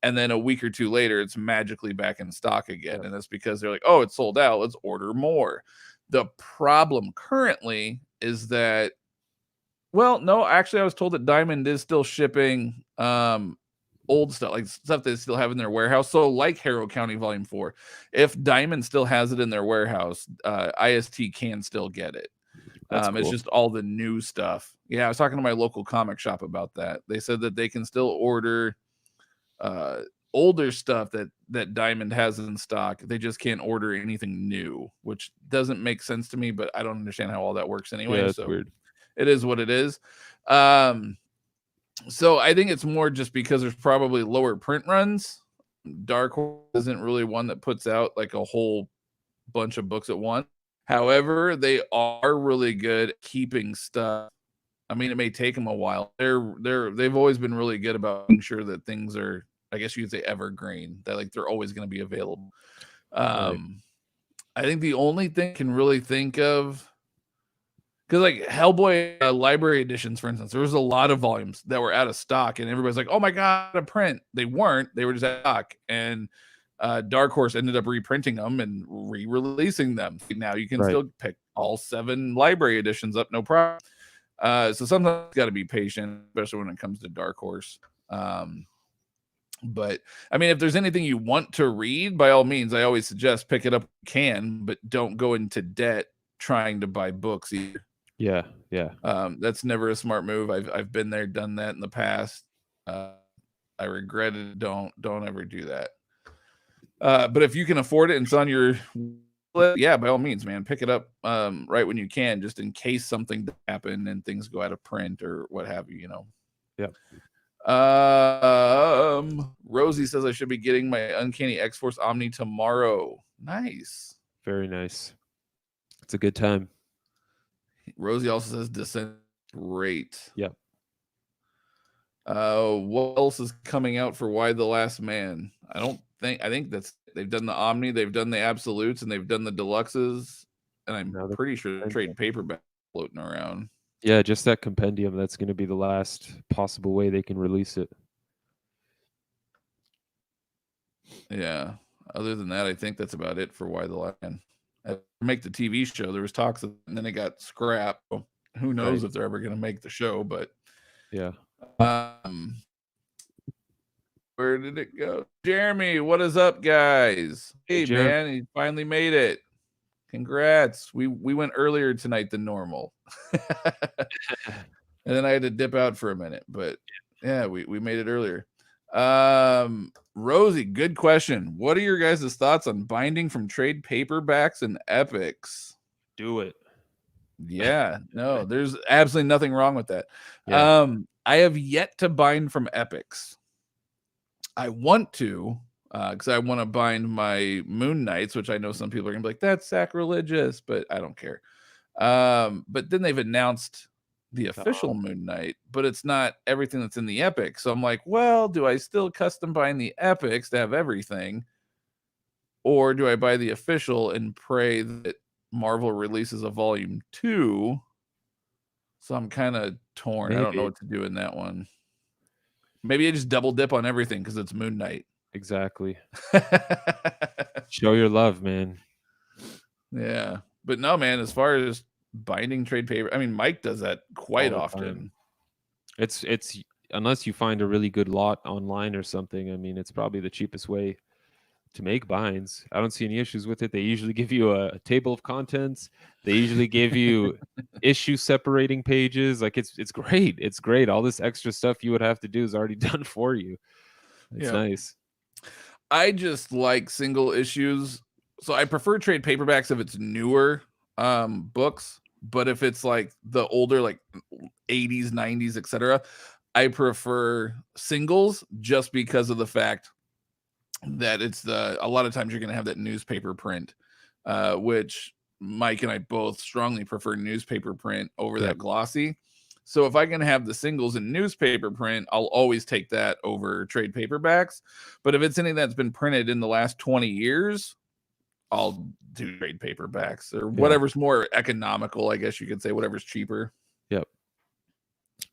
and then a week or two later it's magically back in stock again. yeah. And that's because they're like, oh, it's sold out, let's order more. The problem currently is that, well, no, actually I was told that Diamond is still shipping old stuff, like stuff they still have in their warehouse. So like Harrow County Volume 4, if Diamond still has it in their warehouse, IST can still get it. That's It's cool. just all the new stuff. Yeah, I was talking to my local comic shop about that. They said that they can still order uh older stuff that Diamond has in stock. They just can't order anything new, which doesn't make sense to me, but I don't understand how all that works anyway. Yeah, it's So weird. it is what it is. So I think it's more just because there's probably lower print runs. Dark Horse isn't really one that puts out like a whole bunch of books at once. However, they are really good at keeping stuff. I mean, it may take them a while. They've always been really good about making sure that things are, I guess you could say, evergreen. That like they're always going to be available. Right. I think the only thing I can really think of, because like Hellboy library editions, for instance, there was a lot of volumes that were out of stock, and everybody's like, "Oh my god, a print!" They weren't; they were just out of stock. And Dark Horse ended up reprinting them and re-releasing them. Now you can Right. still pick all 7 library editions up, no problem. So sometimes you got to be patient, especially when it comes to Dark Horse. But I mean, if there's anything you want to read, by all means, I always suggest pick it up. You can, but don't go into debt trying to buy books either. Yeah. Yeah. That's never a smart move. I've been there, done that in the past. I regret it. Don't ever do that. But if you can afford it and it's on your list, yeah, by all means, man, pick it up right when you can, just in case something happen and things go out of print or what have you. Yeah. Rosie says I should be getting my Uncanny X-Force Omni tomorrow. Nice. Very nice. It's a good time. Rosie also says Descent great. Yeah. What else is coming out for Why the Last Man? I think they've done the Omni, they've done the Absolutes, and they've done the Deluxes, and I'm pretty sure the trade paperback floating around. Yeah, just that compendium. That's going to be the last possible way they can release it. Yeah. Other than that, I think that's about it for Why the Last Man. Make the TV show. There was talks, and then it got scrapped. Who knows if they're ever going to make the show? But yeah. Where did it go? Jeremy, what is up, guys? Hey, man, he finally made it. Congrats. We went earlier tonight than normal. And then I had to dip out for a minute, but yeah, we made it earlier. Rosie, good question. What are your guys' thoughts on binding from trade paperbacks and epics? Do it. Yeah, no, there's absolutely nothing wrong with that. Yeah. I have yet to bind from epics. I want to, because I want to bind my Moon Knights, which I know some people are gonna be like, that's sacrilegious, but I don't care. But then they've announced the official Moon Knight, but it's not everything that's in the epic. So I'm like, well, do I still custom bind the epics to have everything? Or do I buy the official and pray that Marvel releases a volume 2 So I'm kind of torn. I don't know Maybe. what to do in that one. Maybe I just double dip on everything because it's Moon Knight. Exactly. Show your love, man. Yeah. But no, man, as far as binding trade paper, I mean, Mike does that quite All the often. time. It's unless you find a really good lot online or something, I mean, it's probably the cheapest way to make binds. I don't see any issues with it. They usually give you a table of contents. They usually give you issue separating pages. Like it's great. It's great. All this extra stuff you would have to do is already done for you. It's nice. I just like single issues. So I prefer trade paperbacks if it's newer books, but if it's like the older, like 80s, 90s, etc., I prefer singles just because of the fact that it's a lot of times you're going to have that newspaper print, which Mike and I both strongly prefer newspaper print over that glossy. So if I can have the singles in newspaper print, I'll always take that over trade paperbacks. But if it's anything that's been printed in the last 20 years, I'll do trade paperbacks or whatever's more economical, I guess you could say, whatever's cheaper. Yep.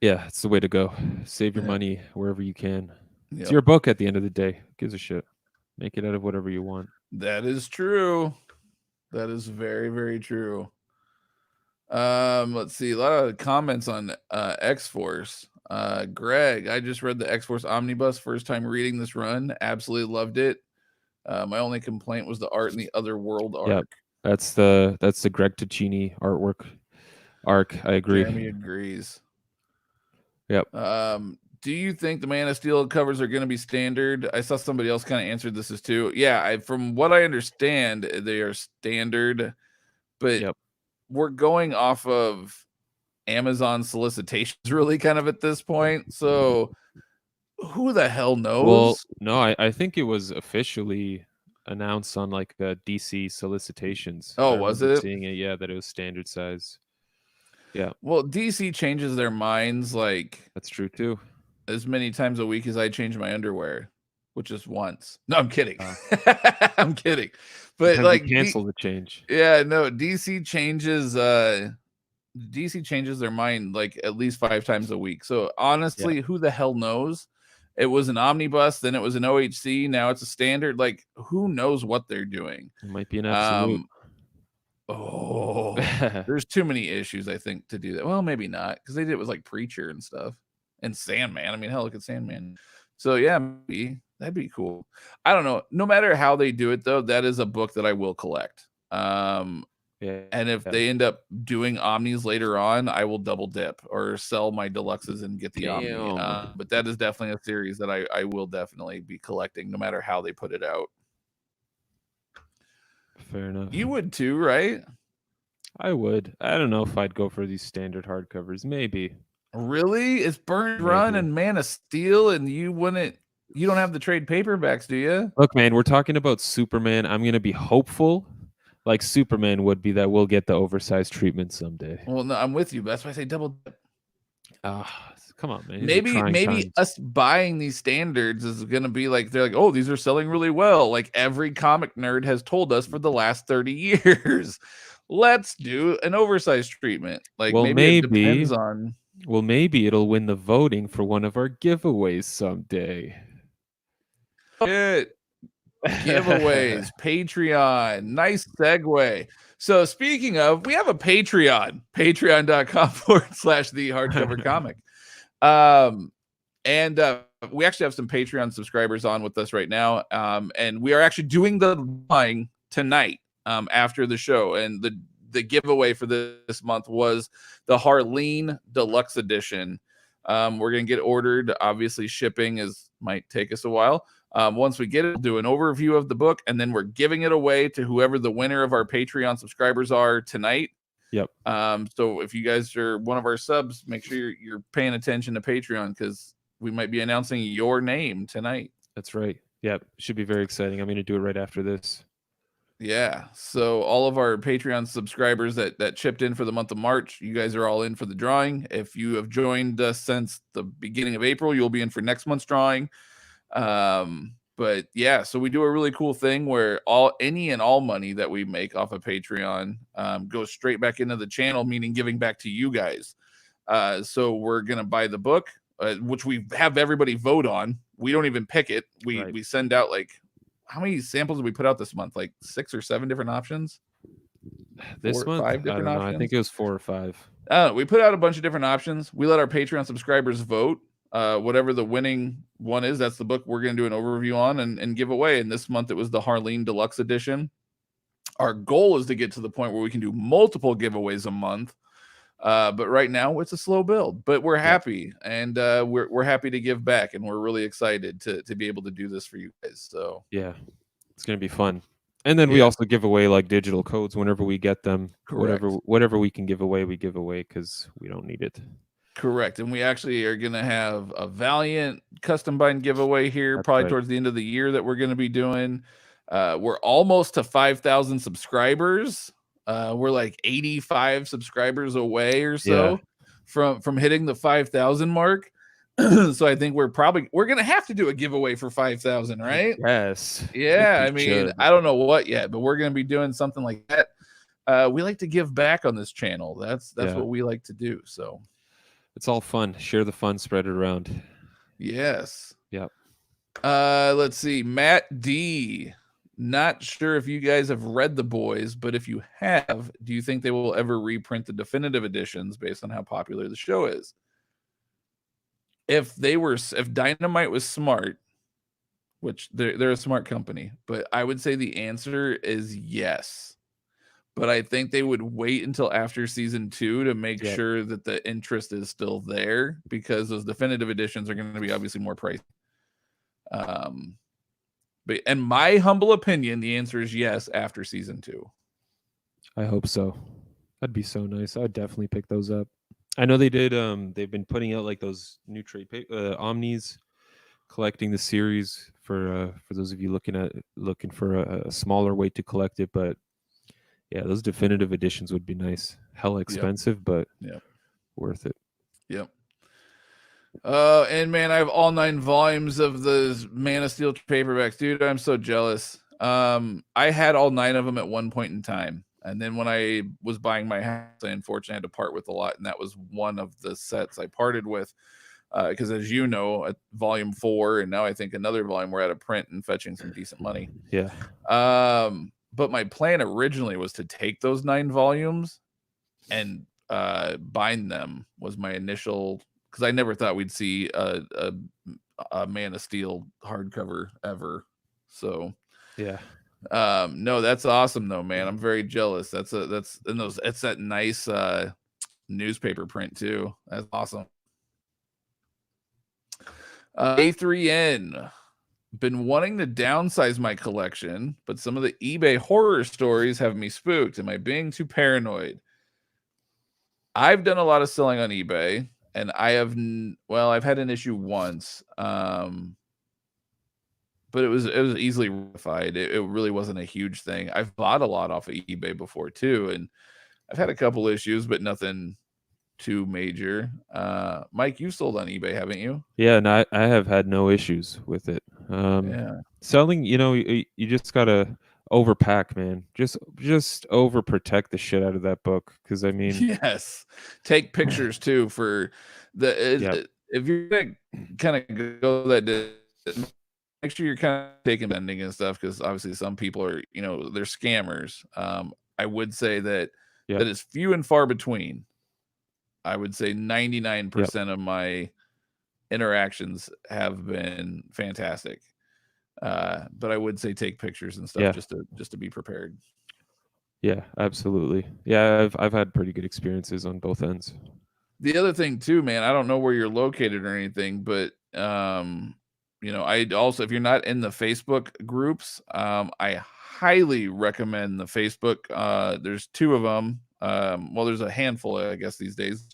Yeah, it's the way to go. Save your money wherever you can. It's your book at the end of the day. Who gives a shit? Make it out of whatever you want. That is true. That is very, very true. Let's see. A lot of comments on X-Force. Greg, I just read the X-Force Omnibus, first time reading this run. Absolutely loved it. My only complaint was the art in the Otherworld arc. Yep. That's the Greg Ticini artwork arc. I agree. Jeremy agrees. Yep. Do you think the Man of Steel covers are going to be standard? I saw somebody else kind of answered this as too. Yeah, from what I understand, they are standard, but we're going off of Amazon solicitations really kind of at this point. So who the hell knows? Well, no, I think it was officially announced on like DC solicitations. Oh, was it? Seeing it, yeah, that it was standard size. Yeah. Well, DC changes their minds like that's true too. As many times a week as I change my underwear, which is once. No, I'm kidding. I'm kidding. But like cancel the change. Yeah, no, DC changes their mind like at least 5 times a week. So honestly, who the hell knows? It was an omnibus, then it was an OHC, now it's a standard. Like, who knows what they're doing? It might be an absolute. There's too many issues, I think, to do that. Well, maybe not, because they did it with like Preacher and stuff. And Sandman. I mean, hell, look at Sandman. So yeah, that'd be cool. I don't know. No matter how they do it, though, that is a book that I will collect. And if they end up doing Omnis later on, I will double dip or sell my deluxes and get the Omni. But that is definitely a series that I will definitely be collecting, no matter how they put it out. Fair enough. You would too, right? I would. I don't know if I'd go for these standard hardcovers. Maybe. Really? It's Burnt Run and Man of Steel, and you don't have the trade paperbacks, do you? Look, man, we're talking about Superman. I'm gonna be hopeful, like Superman would be, that we'll get the oversized treatment someday. Well, no, I'm with you. That's why I say double dip. Come on, man. Maybe us buying these standards is gonna be like, they're like, oh, these are selling really well. Like every comic nerd has told us for the last 30 years. Let's do an oversized treatment. Like, well, maybe it depends on. Well, maybe it'll win the voting for one of our giveaways someday. Giveaways, Patreon. Nice segue. So speaking of, we have a Patreon, patreon.com/the hardcover comic. And we actually have some Patreon subscribers on with us right now. And we are actually doing the drawing tonight after the show. And the giveaway for this month was the Harleen Deluxe Edition. We're going to get ordered. Obviously, shipping might take us a while. Once we get it, we'll do an overview of the book, and then we're giving it away to whoever the winner of our Patreon subscribers are tonight. Yep. So if you guys are one of our subs, make sure you're paying attention to Patreon, because we might be announcing your name tonight. That's right. Yep. Should be very exciting. I'm going to do it right after this. Yeah. So all of our Patreon subscribers that chipped in for the month of March, you guys are all in for the drawing. If you have joined us since the beginning of April, you'll be in for next month's drawing. But yeah, so we do a really cool thing where any and all money that we make off of Patreon goes straight back into the channel, meaning giving back to you guys. So we're gonna buy the book, which we have everybody vote on. We don't even pick it. We send out like, how many samples did we put out this month? Like 6 or 7 different options. This month, 5 different I don't know. options. I think it was 4 or 5. We put out a bunch of different options. We let our Patreon subscribers vote. Whatever the winning one is, that's the book we're going to do an overview on and give away. And this month it was the Harleen Deluxe Edition. Our goal is to get to the point where we can do multiple giveaways a month. But right now it's a slow build. But we're happy, and we're happy to give back, and we're really excited to be able to do this for you guys. So yeah, it's gonna be fun. And then we also give away like digital codes whenever we get them. Correct. Whatever we can give away, we give away because we don't need it. Correct. And we actually are going to have a Valiant custom bind giveaway here, probably towards the end of the year, that we're going to be doing. We're almost to 5,000 subscribers. We're like 85 subscribers away or so from hitting the 5,000 mark. So I think we're going to have to do a giveaway for 5,000, right? Yes. Yeah. I mean, I don't know what yet, but we're going to be doing something like that. We like to give back on this channel. That's what we like to do. So it's all fun. Share the fun, spread it around. Yes. Yep. Let's see. Matt D. Not sure if you guys have read The Boys, but if you have, do you think they will ever reprint the definitive editions based on how popular the show is? If Dynamite was smart, which they're a smart company, but I would say the answer is yes. But I think they would wait until after season 2 to make sure that the interest is still there, because those definitive editions are going to be obviously more pricey. But in my humble opinion, the answer is yes after season 2. I hope so. That'd be so nice. I'd definitely pick those up. I know they did. They've been putting out like those new trade Omnis, collecting the series for those of you looking for a smaller weight to collect it. But yeah, those definitive editions would be nice. Hella expensive, but worth it. Yep. And man, I have all 9 volumes of the Man of Steel paperbacks, dude. I'm so jealous. I had all 9 of them at one point in time, and then when I was buying my house, I unfortunately had to part with a lot, and that was one of the sets I parted with. Because as you know, at volume 4, and now I think another volume, we're out of print and fetching some decent money. Yeah. But my plan originally was to take those 9 volumes and bind them. Was my initial, because I never thought we'd see a Man of Steel hardcover ever. So yeah. No, that's awesome though, man. I'm very jealous. It's that nice newspaper print too. That's awesome. A3N. Been wanting to downsize my collection, but some of the eBay horror stories have me spooked. Am I being too paranoid? I've done a lot of selling on eBay, and I've had an issue once, but it was easily rectified. It really wasn't a huge thing. I've bought a lot off of eBay before too, and I've had a couple issues, but nothing too major. Mike, you sold on eBay, haven't you? Yeah, and I have had no issues with it. Selling, you just gotta overpack, man. Just overprotect the shit out of that book, because I mean, yes, take pictures too for the if you're gonna kind of go that, make sure you're kind of taking bending and stuff, because obviously some people are, they're scammers. I would say that is few and far between. I would say 99% of my interactions have been fantastic. But I would say take pictures and stuff just to be prepared. Yeah, absolutely. Yeah, I've had pretty good experiences on both ends. The other thing too, man, I don't know where you're located or anything, but I also, if you're not in the Facebook groups, I highly recommend the Facebook. There's 2 of them. Well, there's a handful, I guess, these days.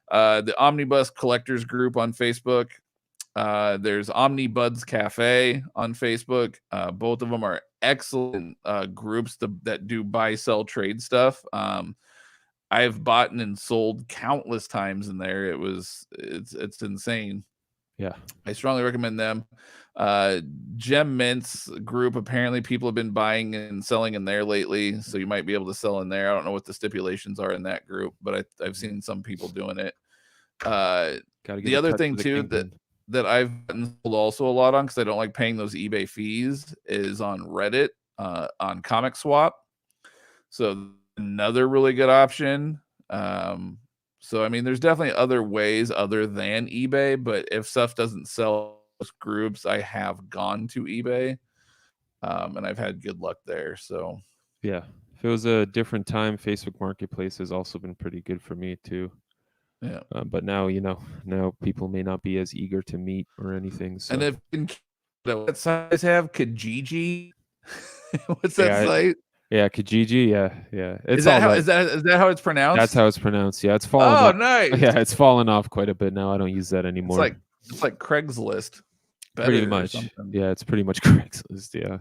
The Omnibus Collectors Group on Facebook. There's Omnibuds Cafe on Facebook. Both of them are excellent groups that do buy, sell, trade stuff. I've bought and sold countless times in there. It's insane. Yeah, I strongly recommend them. Gem Mints group, apparently people have been buying and selling in there lately, so you might be able to sell in there. I don't know what the stipulations are in that group, but I've seen some people doing it. The other thing too that I've gotten sold also a lot on, because I don't like paying those eBay fees, is on Reddit, on Comic Swap. So another really good option. So I mean, there's definitely other ways other than eBay, but if stuff doesn't sell those groups, I have gone to eBay, and I've had good luck there. So yeah, if it was a different time, Facebook Marketplace has also been pretty good for me too. yeah. But now, now people may not be as eager to meet or anything. So. And if what sites have Kijiji? What's that site? Yeah, Kijiji. Yeah. Is that how it's pronounced? That's how it's pronounced. Yeah, it's fallen off. Nice. Yeah, it's fallen off quite a bit now. I don't use that anymore. It's like Craigslist. Pretty much. Yeah, it's pretty much Craigslist. Yeah.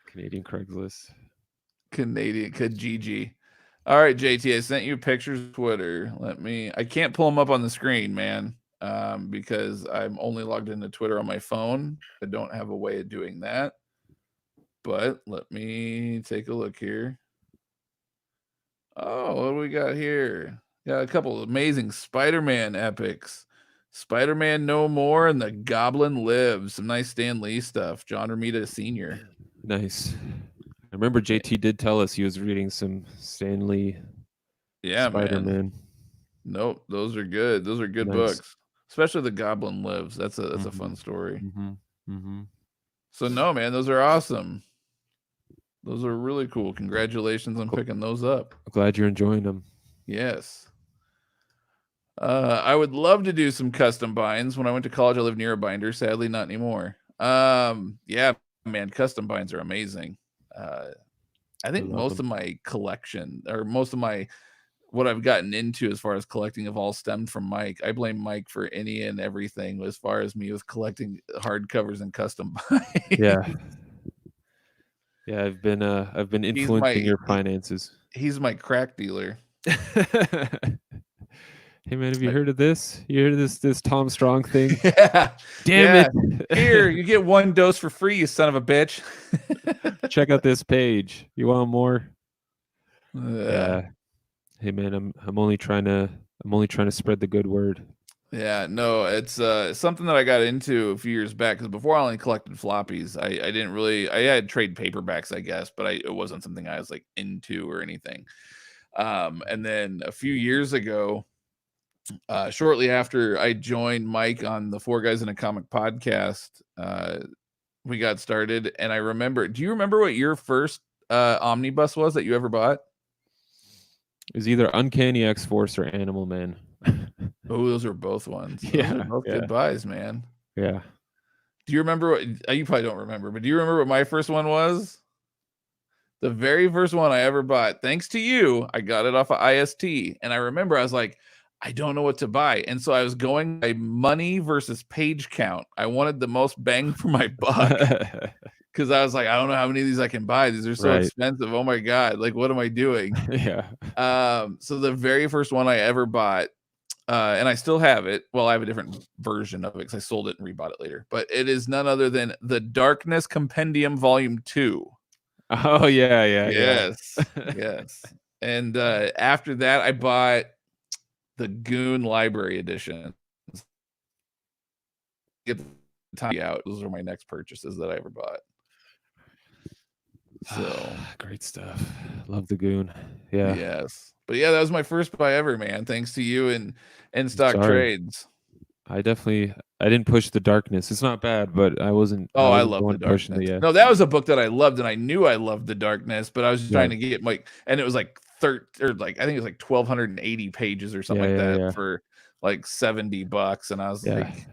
Canadian Craigslist. Canadian Kijiji. All right, JT, I sent you pictures of Twitter. I can't pull them up on the screen, man, because I'm only logged into Twitter on my phone. I don't have a way of doing that. But let me take a look here. Oh, what do we got here? Got a couple of amazing Spider-Man epics. Spider-Man No More and The Goblin Lives. Some nice Stan Lee stuff. John Romita Sr. Nice. I remember JT did tell us he was reading some Stan Lee. Yeah, Spider-Man. Man. Nope, those are good. Those are good books. Especially The Goblin Lives. That's a fun story. So no, man, those are awesome. Those are really cool. Congratulations on picking those up. I'm glad you're enjoying them. Yes. I would love to do some custom binds. When I went to college, I lived near a binder. Sadly, not anymore. Yeah, man, custom binds are amazing. I think most of my collection, or most of what I've gotten into as far as collecting, have all stemmed from Mike. I blame Mike for any and everything as far as me with collecting hardcovers and custom binds. Yeah. Yeah, I've been influencing your finances. He's my crack dealer. Hey man, have you heard of this? You heard of this Tom Strong thing? Yeah. Damn it. Here, you get one dose for free, you son of a bitch. Check out this page. You want more? Yeah. Hey man, I'm only trying to spread the good word. Yeah, no, it's something that I got into a few years back, because before I only collected floppies. I had trade paperbacks, I guess, but it wasn't something I was like into or anything. And then a few years ago, shortly after I joined Mike on the Four Guys in a Comic podcast, we got started. And I remember, do you remember what your first omnibus was that you ever bought? It was either Uncanny X-Force or Animal Man. Oh, those are both ones. Those Yeah, are both good buys, man. Yeah. Do you remember what? You probably don't remember, but do you remember what my first one was? The very first one I ever bought, thanks to you, I got it off of IST, and I remember I was like, I don't know what to buy, and so I was going by money versus page count. I wanted the most bang for my buck, because I was like, I don't know how many of these I can buy. These are so expensive. Oh my god, like what am I doing? Yeah. So the very first one I ever bought, and I still have it. Well, I have a different version of it because I sold it and rebought it later. But it is none other than The Darkness Compendium Volume 2. Oh, yeah. Yes. And after that, I bought the Goon Library Edition. Get the time out. Those are my next purchases that I ever bought. So great stuff. Love the Goon. Yeah. Yes. But yeah, that was my first buy ever, man. Thanks to you and Stock Trades. I didn't push The Darkness. It's not bad, but I wasn't. Oh, I love The Darkness. No, that was a book that I loved, and I knew I loved The Darkness, but I was just trying to get and it was like I think it was like 1,280 pages or something for like $70, and I was like,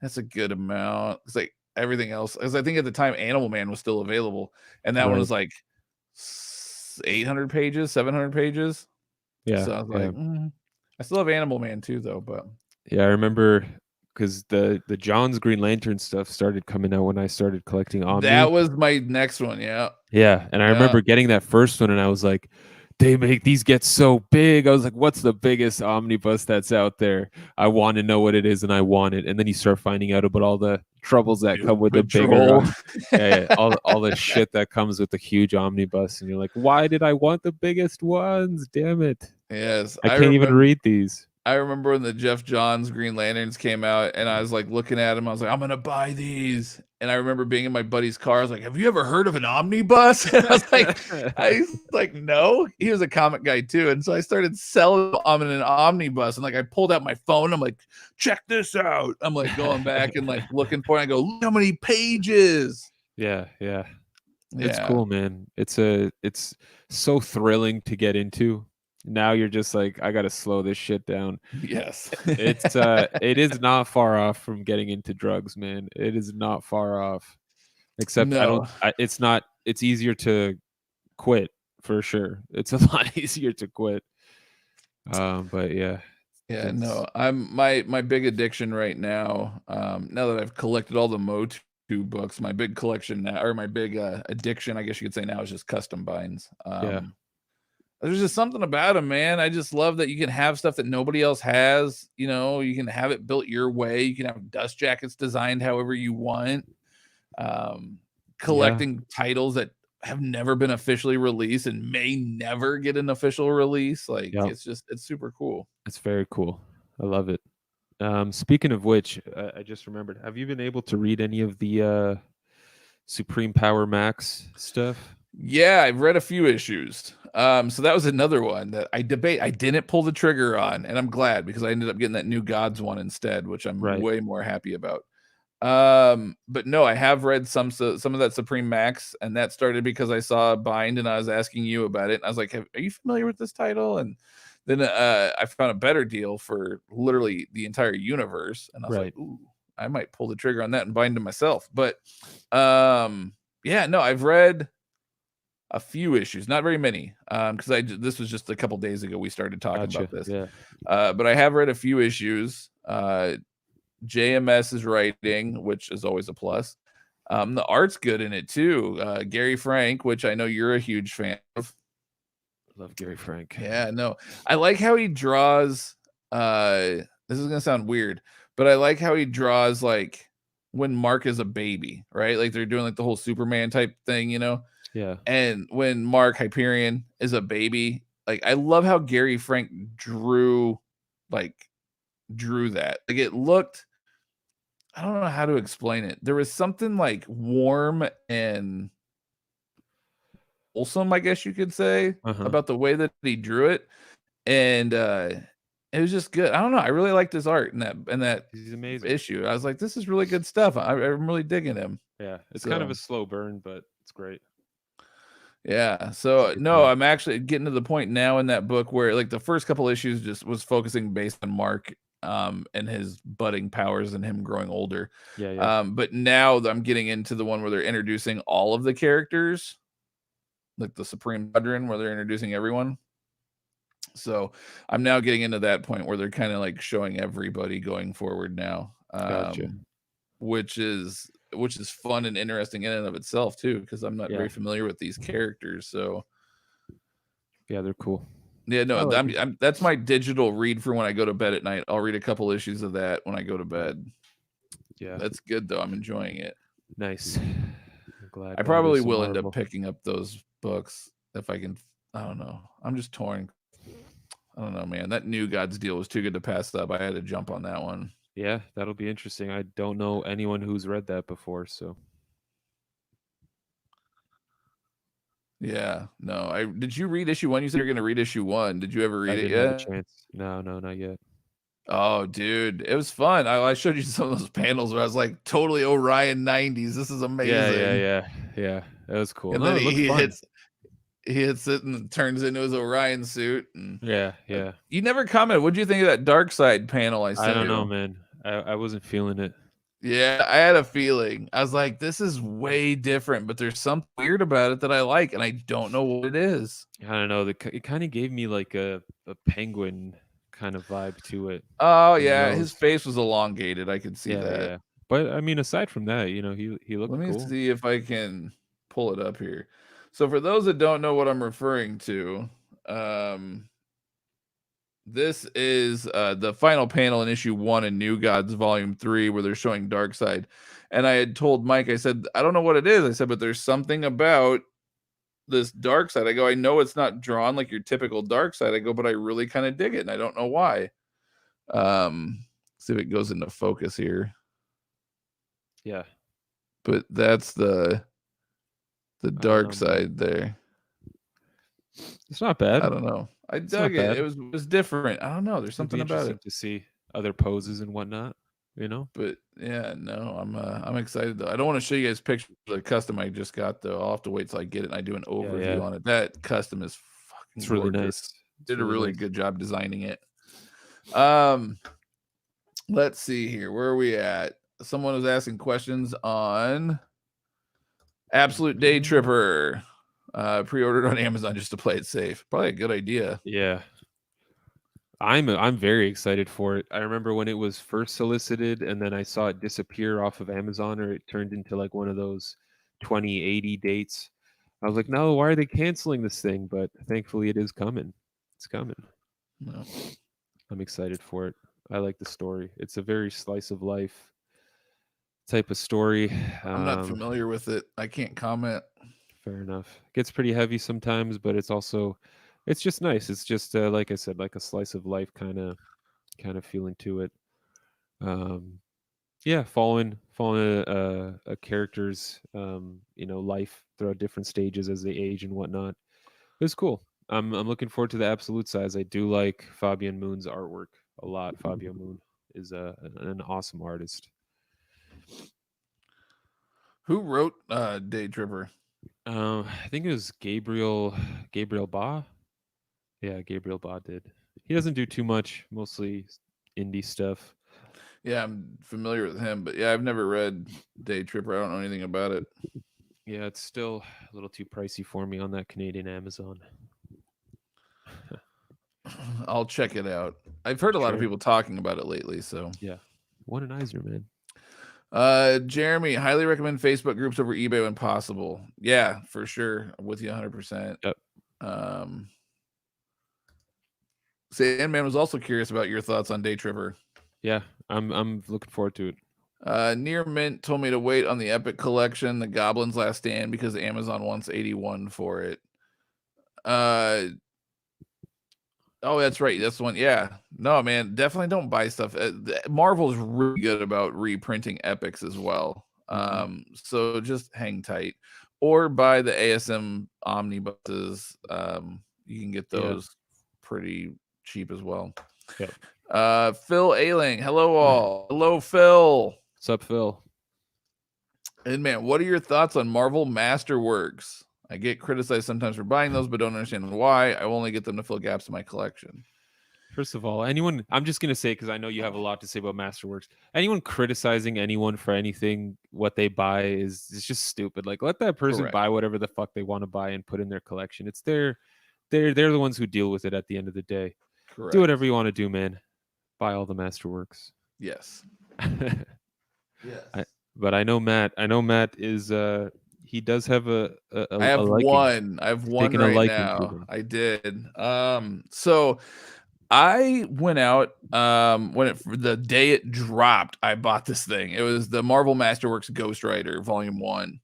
that's a good amount. It's like everything else, because I think at the time Animal Man was still available, and that one was like 800 pages, 700 pages. Yeah. So I was like, I still have Animal Man too, though. But yeah, I remember because the John's Green Lantern stuff started coming out when I started collecting Omni. That was my next one. Yeah. And I remember getting that first one, and I was like, they make these get so big. I was like, what's the biggest omnibus that's out there? I want to know what it is, and I want it. And then you start finding out about all the troubles that come with the bigger, all the shit that comes with the huge omnibus, and you're like, why did I want the biggest ones? Damn it! Yes, I can't even read these. I remember when the Jeff Johns Green Lanterns came out, and I was like looking at them. I was like, I'm gonna buy these. And I remember being in my buddy's car. I was like, have you ever heard of an omnibus? And I was like, no. He was a comic guy too, and so I started selling them in an omnibus. And like, I pulled out my phone. I'm like, check this out. I'm like going back and like looking for it. I go, look how many pages. Yeah. It's cool, man. It's so thrilling to get into. Now you're just like, I gotta slow this shit down. Yes. It is not far off from getting into drugs, man. It is not far off. Except No. it's easier to quit for sure. It's a lot easier to quit. But yeah. Yeah, no. My big addiction right now, now that I've collected all the Motu books, my big collection now, or my big addiction, I guess you could say now, is just custom binds. Yeah. There's just something about them, man. I just love that you can have stuff that nobody else has. You know, you can have it built your way. You can have dust jackets designed however you want. Collecting titles that have never been officially released and may never get an official release. Like, it's super cool. It's very cool. I love it. Speaking of which, I just remembered. Have you been able to read any of the Supreme Power Max stuff? Yeah, I've read a few issues. So that was another one that I didn't pull the trigger on, and I'm glad because I ended up getting that New Gods one instead, which I'm way more happy about. But no, I have read some of that Supreme Max, and that started because I saw a bind and I was asking you about it. And I was like, are you familiar with this title? And then I found a better deal for literally the entire universe, and I was like, ooh, I might pull the trigger on that and bind to myself. But yeah, no, I've read a few issues, not very many, because this was just a couple days ago we started talking about this. Yeah. But I have read a few issues. JMS is writing, which is always a plus. The art's good in it too. Gary Frank, which I know you're a huge fan of. Love Gary Frank. Yeah, no, I like how he draws. This is gonna sound weird, but I like how he draws like when Mark is a baby, right? Like they're doing like the whole Superman type thing, you know? Yeah. And when Mark Hyperion is a baby, like I love how Gary Frank drew that. Like it looked, I don't know how to explain it. There was something like warm and wholesome, I guess you could say, about the way that he drew it. And it was just good. I don't know. I really liked his art in that He's amazing issue. I was like, this is really good stuff. I'm really digging him. Yeah, it's kind of a slow burn, but it's great. Yeah. So no, I'm actually getting to the point now in that book where like the first couple issues just was focusing based on Mark and his budding powers and him growing older. Yeah. But now I'm getting into the one where they're introducing all of the characters, like the Supreme Squadron, where they're introducing everyone. So I'm now getting into that point where they're kind of like showing everybody going forward now. Which is fun and interesting in and of itself too, because I'm not very familiar with these characters. So yeah, they're cool. Yeah, no, that's my digital read for when I go to bed at night. I'll read a couple issues of that when I go to bed. Yeah, that's good though. I'm enjoying it. Nice. I'm glad. I probably will end up picking up those books if I can. I don't know. I'm just torn. I don't know, man. That New Gods deal was too good to pass up. I had to jump on that one. Yeah, that'll be interesting. I don't know anyone who's read that before, so. Yeah, no. Did you read issue 1? You said you're going to read issue 1. Did you ever read it yet? Have a chance. No, not yet. Oh, dude, it was fun. I showed you some of those panels where I was like, totally Orion 90s. This is amazing. Yeah. That was cool. And then he hits it and turns into his Orion suit. And yeah. You never commented. What'd you think of that Dark Side panel I sent you? I don't know, man. I wasn't feeling it. Yeah, I had a feeling. I was like, this is way different, but there's something weird about it that I like, and I don't know what it is. I don't know. It kind of gave me like a penguin kind of vibe to it. Oh, yeah. His face was elongated. I could see that. Yeah. But, I mean, aside from that, you know, he looked cool. Let me see if I can pull it up here. So for those that don't know what I'm referring to, this is the final panel in issue 1 in New Gods Volume 3 where they're showing Darkseid. And I had told Mike, I said, I don't know what it is. I said, but there's something about this dark side. I go, I know it's not drawn like your typical dark side. I go, but I really kind of dig it, and I don't know why. See if it goes into focus here. Yeah. But that's the dark side there. It's not bad. I don't know. I dug it. It was different. I don't know. There's something about it to see other poses and whatnot, you know. But yeah, no, I'm excited though. I don't want to show you guys pictures of the custom I just got though. I'll have to wait till I get it and I do an overview on it. That custom is fucking it's really nice. Did a really good job designing it. Let's see here. Where are we at? Someone was asking questions on Absolute Day Tripper. Pre-ordered on Amazon just to play it safe. Probably a good idea. Yeah. I'm very excited for it. I remember when it was first solicited and then I saw it disappear off of Amazon, or it turned into like one of those 2080 dates. I was like, no, why are they canceling this thing? But thankfully it is coming. It's coming. No. I'm excited for it. I like the story. It's a very slice of life type of story. I'm not familiar with it. I can't comment. Fair enough. It gets pretty heavy sometimes, but it's just nice. It's just like I said, like a slice of life kind of feeling to it. Yeah, following a character's life throughout different stages as they age and whatnot. It's cool. I'm looking forward to the absolute size. I do like Fabian Moon's artwork a lot. Fabio Moon is an awesome artist. Who wrote Day Tripper? I think it was Gabriel Ba. Yeah, Gabriel Ba did. He doesn't do too much, mostly indie stuff. Yeah, I'm familiar with him, but yeah, I've never read Day Tripper. I don't know anything about it. Yeah, it's still a little too pricey for me on that Canadian Amazon. I'll check it out. I've heard a lot of people talking about it lately, so yeah. What an Eisner, man. Jeremy, highly recommend Facebook groups over eBay when possible. Yeah, for sure. I'm with you 100%. Yep. Sandman was also curious about your thoughts on Day Tripper. Yeah, I'm looking forward to it. Near Mint told me to wait on the Epic Collection, The Goblin's Last Stand, because Amazon wants 81 for it. Oh, that's right. That's the one. Yeah. No, man, definitely don't buy stuff. Marvel's really good about reprinting epics as well. So just hang tight or buy the ASM omnibuses. You can get those pretty cheap as well. Yep. Phil Ailing. Hello, all. Hello, Phil. What's up, Phil? And man, what are your thoughts on Marvel Masterworks? I get criticized sometimes for buying those, but don't understand why. I only get them to fill gaps in my collection. First of all, I'm just going to say, because I know you have a lot to say about Masterworks, anyone criticizing anyone for anything, what they buy is just stupid. Like, let that person buy whatever the fuck they want to buy and put in their collection. It's they're the ones who deal with it at the end of the day. Correct. Do whatever you want to do, man. Buy all the Masterworks. Yes. Yes. But I know Matt is he does have a I have one. I have one right now. I did. So I went out the day it dropped. I bought this thing. It was the Marvel Masterworks Ghost Rider Volume 1.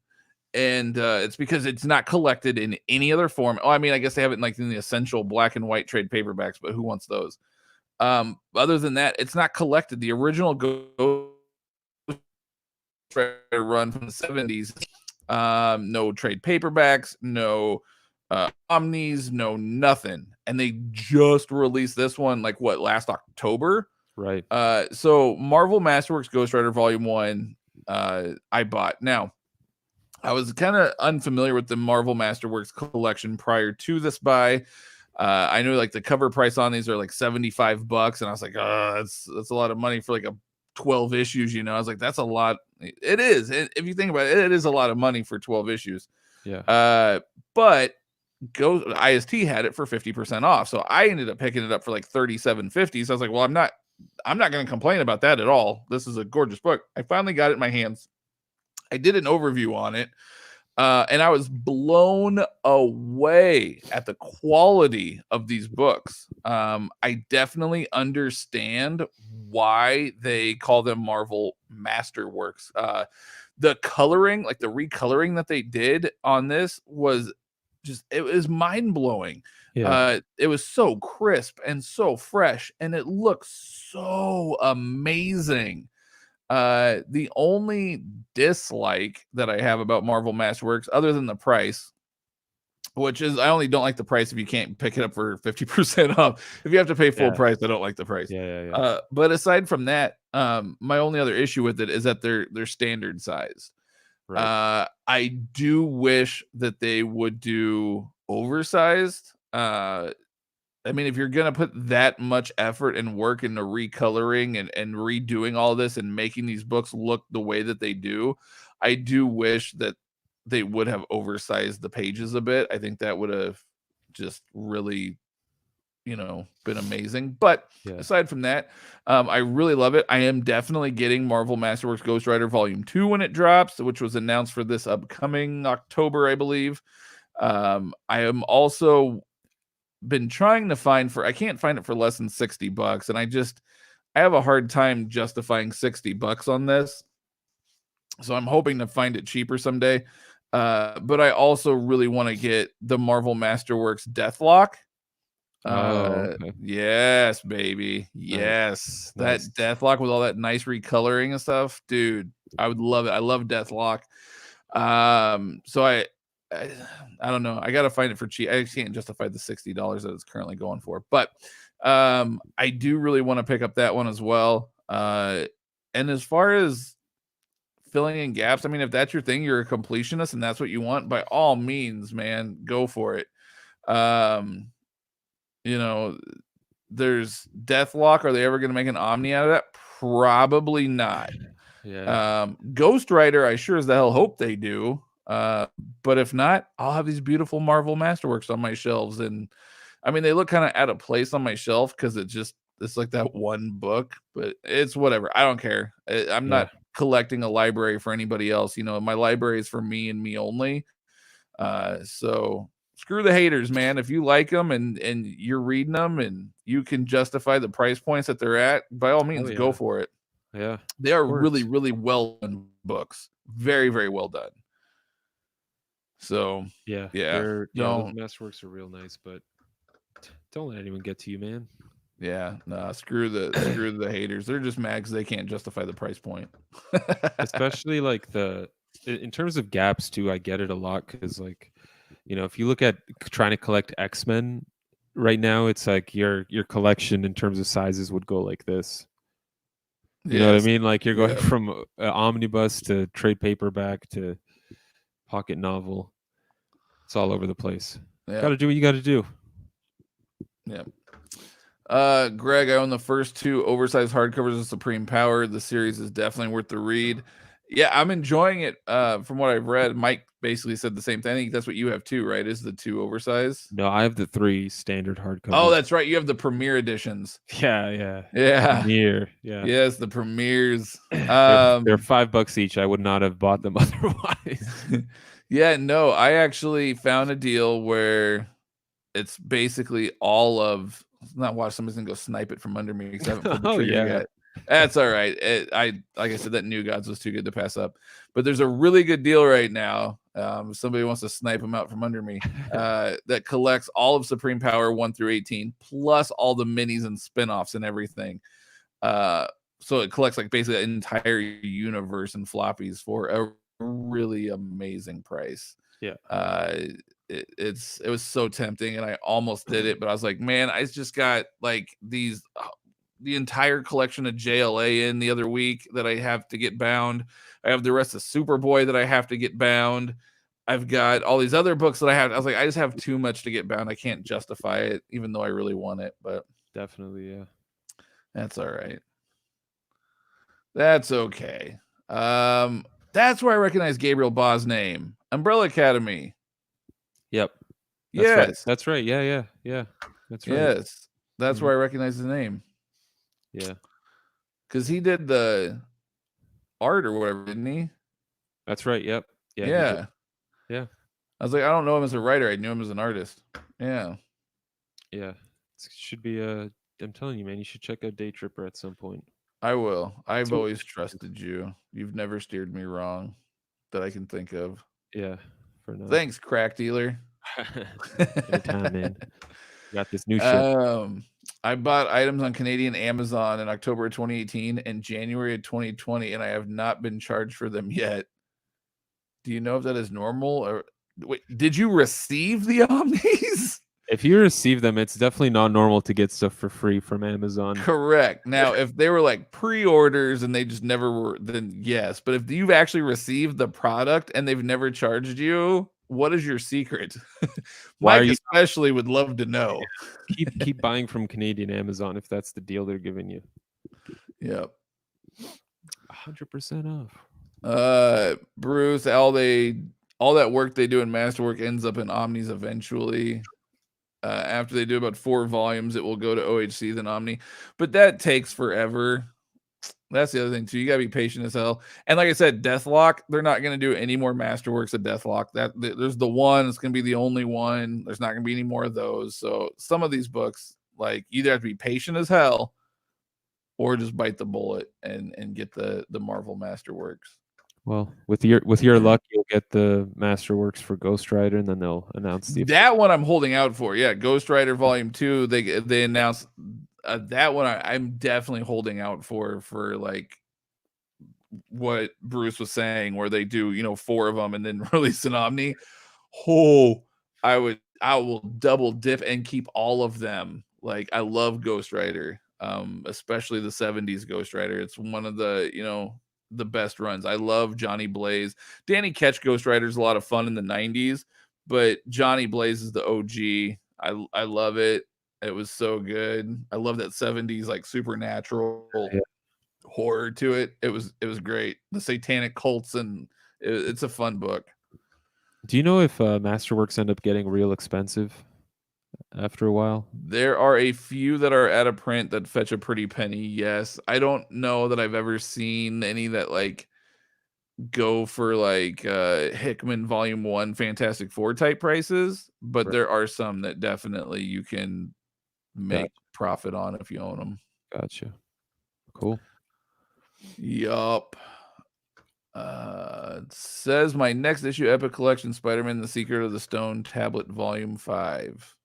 And it's because it's not collected in any other form. Oh, I mean, I guess they have it in the essential black and white trade paperbacks, but who wants those? Other than that, it's not collected. The original Ghost Rider run from the 70s. No trade paperbacks, no omnis, no nothing. And they just released this one last October. Right. So Marvel Masterworks Ghost Rider Volume 1 I bought. Now, I was kind of unfamiliar with the Marvel Masterworks collection prior to this buy. I knew the cover price on these are $75, and I was like, oh, that's a lot of money for a 12 issues, I was like, that's a lot. It is. If you think about it, it is a lot of money for 12 issues. Yeah. But IST had it for 50% off. So I ended up picking it up for $37.50. So I was like, well, I'm not going to complain about that at all. This is a gorgeous book. I finally got it in my hands. I did an overview on it. And I was blown away at the quality of these books. I definitely understand why they call them Marvel Masterworks. The coloring, the recoloring that they did on this was it was mind-blowing. Yeah. It was so crisp and so fresh, and it looks so amazing. The only dislike that I have about Marvel Masterworks, other than the price, which is I only don't like the price if you can't pick it up for 50% off. If you have to pay full Yeah. price, I don't like the price. Yeah. But aside from that, my only other issue with it is that they're standard size. Right. I do wish that they would do oversized. I mean, if you're gonna put that much effort and work into recoloring and redoing all this and making these books look the way that they do, I do wish that they would have oversized the pages a bit. I think that would have just really, been amazing. But Yeah. aside from that, I really love it. I am definitely getting Marvel Masterworks Ghost Rider Volume 2 when it drops, which was announced for this upcoming October, I believe. I am also been trying to find I can't find it for less than $60, and I have a hard time justifying $60 on this. So I'm hoping to find it cheaper someday. But I also really want to get the Marvel Masterworks Deathlock. Okay. Yes, baby. Nice. Yes. That Nice. Deathlock with all that nice recoloring and stuff, dude. I would love it. I love Deathlock. So I, I don't know. I gotta find it for cheap. I can't justify the $60 that it's currently going for, but I do really want to pick up that one as well. And as far as filling in gaps, I mean, if that's your thing, you're a completionist and that's what you want, by all means, man, go for it. You know, there's Deathlock. Are they ever going to make an Omni out of that? Probably not. Yeah. Ghost Rider, I sure as the hell hope they do. But if not, I'll have these beautiful Marvel Masterworks on my shelves. And I mean, they look kind of out of place on my shelf because it's like that one book, but it's whatever. I don't care. I'm not collecting a library for anybody else. My library is for me and me only. So screw the haters, man. If you like them and you're reading them and you can justify the price points that they're at, by all means, go for it. Yeah. They are really, really well done books. Very, very well done. So Yeah. yeah. Those Masterworks are real nice, but don't let anyone get to you, man. Yeah, nah, screw the haters. They're just mad because they can't justify the price point. Especially like in terms of gaps too, I get it a lot because like, if you look at trying to collect X-Men right now, it's like your collection in terms of sizes would go like this. You know what I mean? Like you're going from omnibus to trade paperback to pocket novel. It's all over the place. Got to do what you got to do. Yeah. Greg, I own the first 2 oversized hardcovers of Supreme Power. The series is definitely worth the read. Yeah, I'm enjoying it. From what I've read, Mike basically said the same thing. I think that's what you have too, right? Is the 2 oversized? No, I have the 3 standard hardcovers. Oh, that's right. You have the premiere editions. Yeah. Premiere. Yeah. Yes, the premieres. They're $5 each. I would not have bought them otherwise. Yeah, no, I actually found a deal where it's basically all of. Not watch somebody's gonna go snipe it from under me because I haven't pulled the trigger yet. That's all right. Like I said, that New Gods was too good to pass up. But there's a really good deal right now. If somebody wants to snipe them out from under me, that collects all of Supreme Power 1 through 18, plus all the minis and spinoffs and everything. So it collects like basically an entire universe and floppies for a really amazing price. Yeah. It was so tempting and I almost did it, but I was like, man, I just got like the entire collection of JLA in the other week that I have to get bound. I have the rest of Superboy that I have to get bound. I've got all these other books that I was like, I just have too much to get bound. I can't justify it, even though I really want it, but definitely, yeah. That's all right. That's okay. That's where I recognize Gabriel Baugh's name. Umbrella Academy. Yep. That's right. Yeah. That's right. Yes. That's where I recognize his name. Yeah. Because he did the art or whatever, didn't he? That's right. Yep. Yeah. Yeah. I was like, I don't know him as a writer. I knew him as an artist. Yeah. Yeah. It should be I'm telling you, man, you should check out Day Tripper at some point. I will. I've always trusted you. You've never steered me wrong that I can think of. Yeah. For now. Thanks, crack dealer. Anytime, man. Got this new shit. I bought items on Canadian Amazon in October of 2018 and January of 2020, and I have not been charged for them yet. Do you know if that is normal? Or wait, did you receive the Omnis? If you receive them, it's definitely not normal to get stuff for free from Amazon. Correct. Now, if they were like pre-orders and they just never were, then yes. But if you've actually received the product and they've never charged you, what is your secret? Mike especially would love to know. Keep buying from Canadian Amazon if that's the deal they're giving you. Yep. 100% off. Bruce, all that work they do in Masterwork ends up in Omnis eventually. After they do about 4 volumes, it will go to OHC then Omni, but that takes forever. That's the other thing too. You gotta be patient as hell. And like I said, Deathlock, they're not gonna do any more Masterworks of Deathlock. There's the one. It's gonna be the only one. There's not gonna be any more of those. So some of these books, like, either have to be patient as hell, or just bite the bullet and get the Marvel Masterworks. Well, with your luck, you'll get the Masterworks for Ghost Rider, and then they'll announce that one. I'm holding out for. Yeah, Ghost Rider Volume 2. They announced that one. I'm definitely holding out for like what Bruce was saying, where they do 4 of them and then release an Omni. Oh, I will double dip and keep all of them. Like, I love Ghost Rider, especially the 70s Ghost Rider. It's one of the best runs. I love Johnny Blaze. Danny Ketch Ghost Rider is a lot of fun in the 90s, but Johnny Blaze is the OG. I love it. It was so good. I love that 70s like supernatural horror to it. It was great. The satanic cults, and it's a fun book. Do you know if Masterworks end up getting real expensive after a while? There are a few that are out of print that fetch a pretty penny. Yes. I don't know that I've ever seen any that like go for like Hickman Volume 1 Fantastic Four type prices, but there are some that definitely you can make profit on if you own them. Gotcha. Cool. Yup. It says my next issue, Epic Collection, Spider-Man: The Secret of the Stone Tablet Volume 5.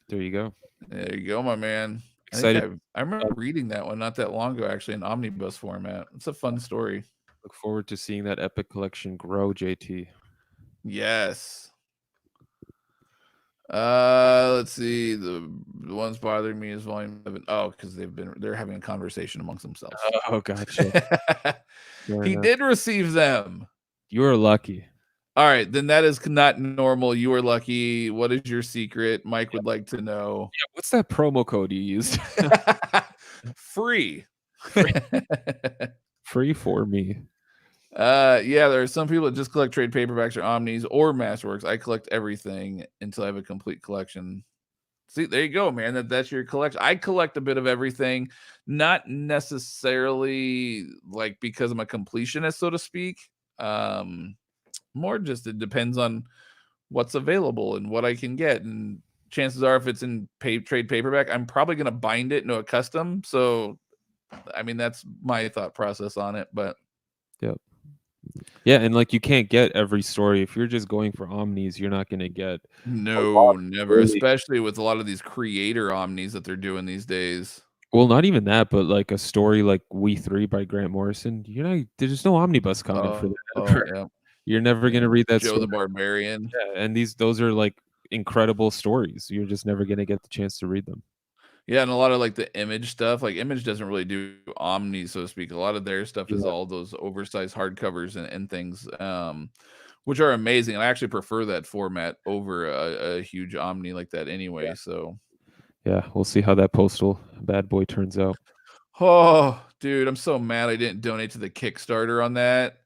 There you go. There you go, my man. Excited. I remember reading that one not that long ago, actually, in omnibus format. It's a fun story. Look forward to seeing that Epic Collection grow, JT. Yes. Let's see. The ones bothering me is Volume 7. Oh, because they're having a conversation amongst themselves. Oh, gotcha. He did receive them. You were lucky. All right, then that is not normal. You were lucky. What is your secret? Mike would like to know. Yeah, what's that promo code you used? Free. Free for me. Yeah, there are some people that just collect trade paperbacks or Omnis or Masterworks. I collect everything until I have a complete collection. See, there you go, man. That's your collection. I collect a bit of everything, not necessarily like because I'm a completionist, so to speak. More just it depends on what's available and what I can get. And chances are, if it's in trade paperback, I'm probably going to bind it into a custom. So, I mean, that's my thought process on it. But yep. Yeah, and like you can't get every story. If you're just going for Omnis, you're not going to get. No, never. Really. Especially with a lot of these creator Omnis that they're doing these days. Well, not even that, but like a story like We 3 by Grant Morrison, there's no omnibus coming for that. Yeah. You're never going to read that Joe story. the Barbarian. Yeah, and those are like incredible stories. You're just never going to get the chance to read them. Yeah, and a lot of like the Image stuff, like Image doesn't really do Omni, so to speak. A lot of their stuff is all those oversized hardcovers and things, which are amazing. I actually prefer that format over a huge Omni like that anyway. So yeah, we'll see how that postal bad boy turns out. Oh, dude, I'm so mad I didn't donate to the Kickstarter on that.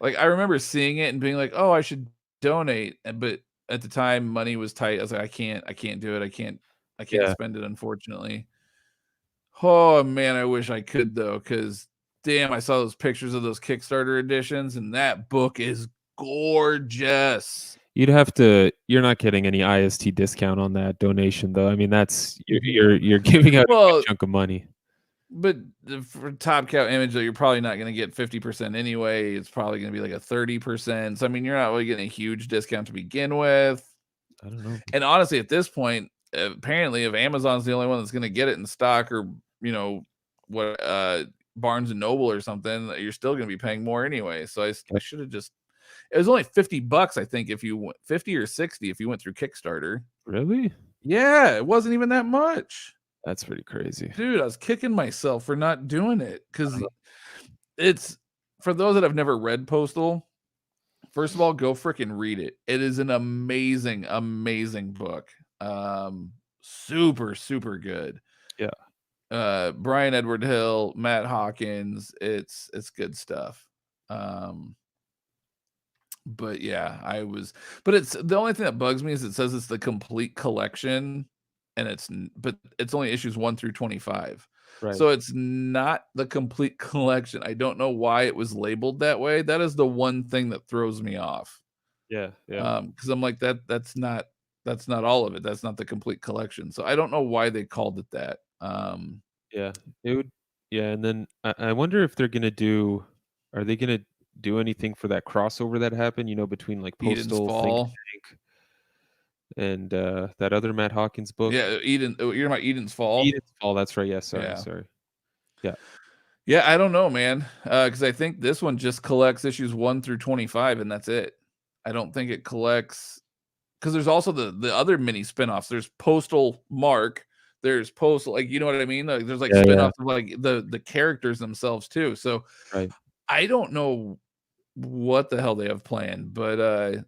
Like, I remember seeing it and being like, oh, I should donate. But at the time, money was tight. I was like, I can't do it. I can't spend it, unfortunately. Oh, man, I wish I could, though, because, damn, I saw those pictures of those Kickstarter editions, and that book is gorgeous. You're not getting any IST discount on that donation, though. I mean, you're giving out a chunk of money. But for Top Cow Image, though, you're probably not going to get 50% anyway. It's probably going to be like a 30%. So I mean, you're not really getting a huge discount to begin with. I don't know. And honestly, at this point, apparently, if Amazon's the only one that's going to get it in stock, or what, Barnes and Noble or something, you're still going to be paying more anyway. So I should have just. It was only $50, I think, if you went 50 or 60 if you went through Kickstarter. Really? Yeah, it wasn't even that much. That's pretty crazy, dude. I was kicking myself for not doing it, because it's, for those that have never read Postal. First of all, go freaking read it. It is an amazing, amazing book. Super, super good. Yeah. Brian Edward Hill, Matt Hawkins. It's good stuff. But yeah, but it's the only thing that bugs me is it says it's the complete collection, and but it's only issues 1 through 25. Right. So it's not the complete collection. I don't know why it was labeled that way. That is the one thing that throws me off. Yeah. Because I'm like, that's not all of it. That's not the complete collection. So I don't know why they called it that. Yeah. It would. Yeah, and then I wonder if they're gonna do. Are they gonna do anything for that crossover that happened? Between like Eden's Postal, Fall. Think Tank, and that other Matt Hawkins book. Yeah, Eden. You're talking about Eden's Fall. Eden's Fall. That's right. Yeah. Sorry. Yeah. Yeah, I don't know, man. Because I think this one just collects issues 1 through 25, and that's it. I don't think it collects, because there's also the other mini spinoffs. There's Postal Mark. There's Postal, like, you know what I mean? Like, there's like spinoffs of like the characters themselves too. So Right. I don't know what the hell they have planned, but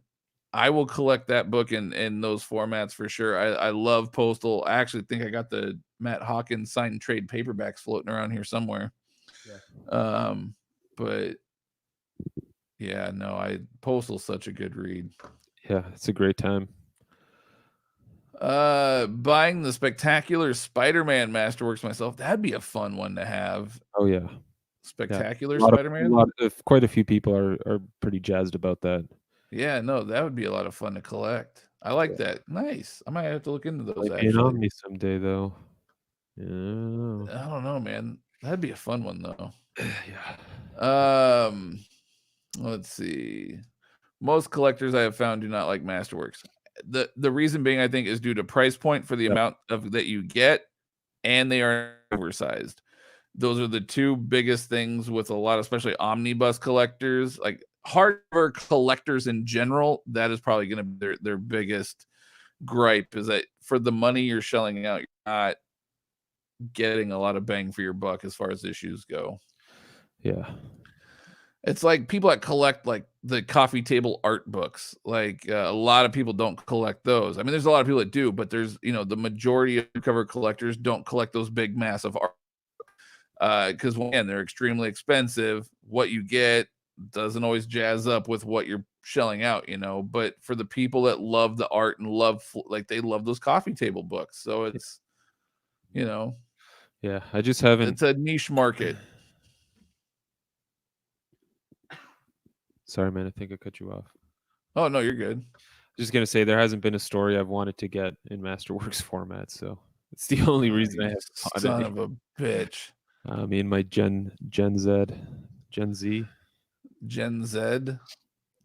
I will collect that book in those formats for sure. I love Postal. I actually think I got the Matt Hawkins sign and trade paperbacks floating around here somewhere. Yeah. But yeah, no, Postal's such a good read. Yeah, it's a great time. Buying the Spectacular Spider-Man Masterworks myself, that'd be a fun one to have. Oh yeah. Spectacular Spider-Man? Quite a few people are pretty jazzed about that. Yeah, no, that would be a lot of fun to collect. I like that. Nice. I might have to look into those, Might be an Omni someday, though. I don't know, man. That'd be a fun one, though. Yeah. Let's see. Most collectors I have found do not like Masterworks. The reason being, I think, is due to price point for the amount of that you get, and they are oversized. Those are the two biggest things with a lot, especially omnibus collectors, like hardcover collectors in general. That is probably going to be their biggest gripe, is that for the money you're shelling out, you're not getting a lot of bang for your buck as far as issues go. Yeah. It's like people that collect like the coffee table art books. Like a lot of people don't collect those. I mean, there's a lot of people that do, but there's, the majority of cover collectors don't collect those big, massive art. Because again, they're extremely expensive. What you get doesn't always jazz up with what you're shelling out, But for the people that love the art and they love those coffee table books. So it's, Yeah, I just haven't. It's a niche market. Sorry, man. I think I cut you off. Oh, no, you're good. Just going to say there hasn't been a story I've wanted to get in Masterworks format, so it's the only reason I have. Son of a bitch. I mean, my Gen Z. Gen Z.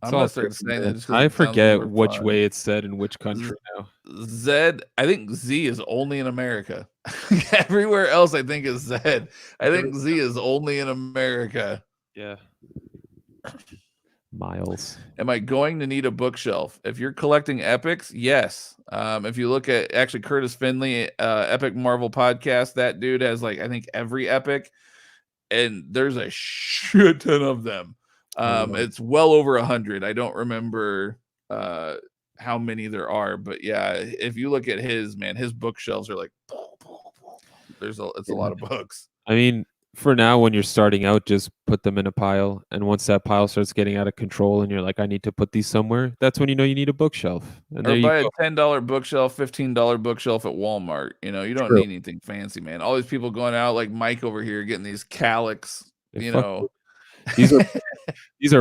I'm gonna start saying that. I forget which way it's said in which country now. Z. I think Z is only in America. Everywhere else, I think, is Z. I think Z is only in America. Yeah. Miles. Am I going to need a bookshelf? If you're collecting epics, yes. If you look at actually Curtis Finley, Epic Marvel Podcast, that dude has I think every epic, and there's a shit ton of them. It's well over 100. I don't remember how many there are, but yeah, if you look at his bookshelves are it's a lot of books. I mean, for now, when you're starting out, just put them in a pile, and once that pile starts getting out of control and you're like, I need to put these somewhere, that's when you need a bookshelf. And or buy a $10 bookshelf, $15 bookshelf at Walmart. You don't need anything fancy, man. All these people going out like Mike over here getting these Calyx, These are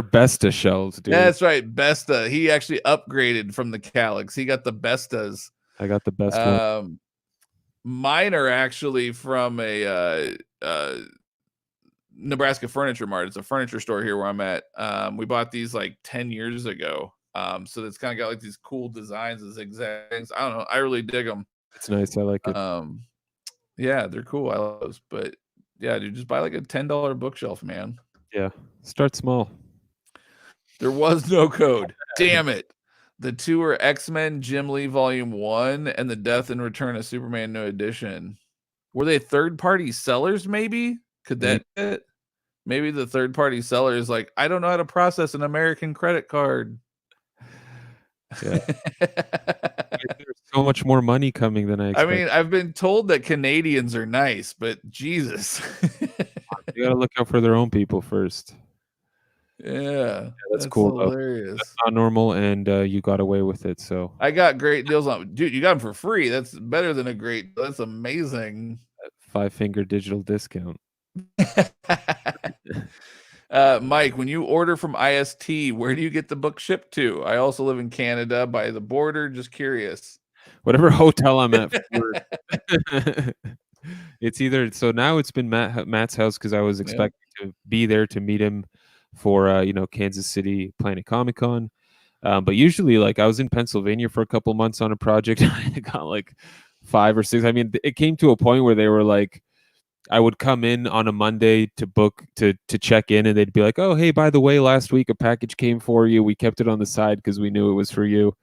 Besta shelves, dude. That's right, Besta. He actually upgraded from the Calyx. He got the Bestas. I got the best one. Mine are actually from a Nebraska Furniture Mart. It's a furniture store here where I'm at. We bought these like 10 years ago. So it's kind of got like these cool designs and zigzags. I don't know. I really dig them. It's nice. I like it. Yeah, they're cool. I love those. But yeah, dude, just buy like a $10 bookshelf, man. Yeah. Start small. There was no code. Damn it. The two are X-Men Jim Lee Volume 1 and The Death and Return of Superman New Edition. Were they third-party sellers, maybe? Could that be it? Maybe the third-party seller is like, I don't know how to process an American credit card. Yeah. There's so much more money coming than I expected. I mean, I've been told that Canadians are nice, but Jesus. You gotta look out for their own people first. Yeah, that's cool. Hilarious. That's not normal, and you got away with it. So I got great deals on, dude. You got them for free. That's better than a great. That's amazing. 5-finger digital discount. Mike, when you order from IST, where do you get the book shipped to? I also live in Canada by the border. Just curious. Whatever hotel I'm at. It's either, so now it's been Matt's house because I was expecting to be there to meet him for Kansas City Planet Comic Con. But usually, like, I was in Pennsylvania for a couple months on a project. I got like 5 or 6. I mean, it came to a point where they were like, I would come in on a Monday to book to check in, and they'd be like, "Oh, hey, by the way, last week a package came for you. We kept it on the side because we knew it was for you."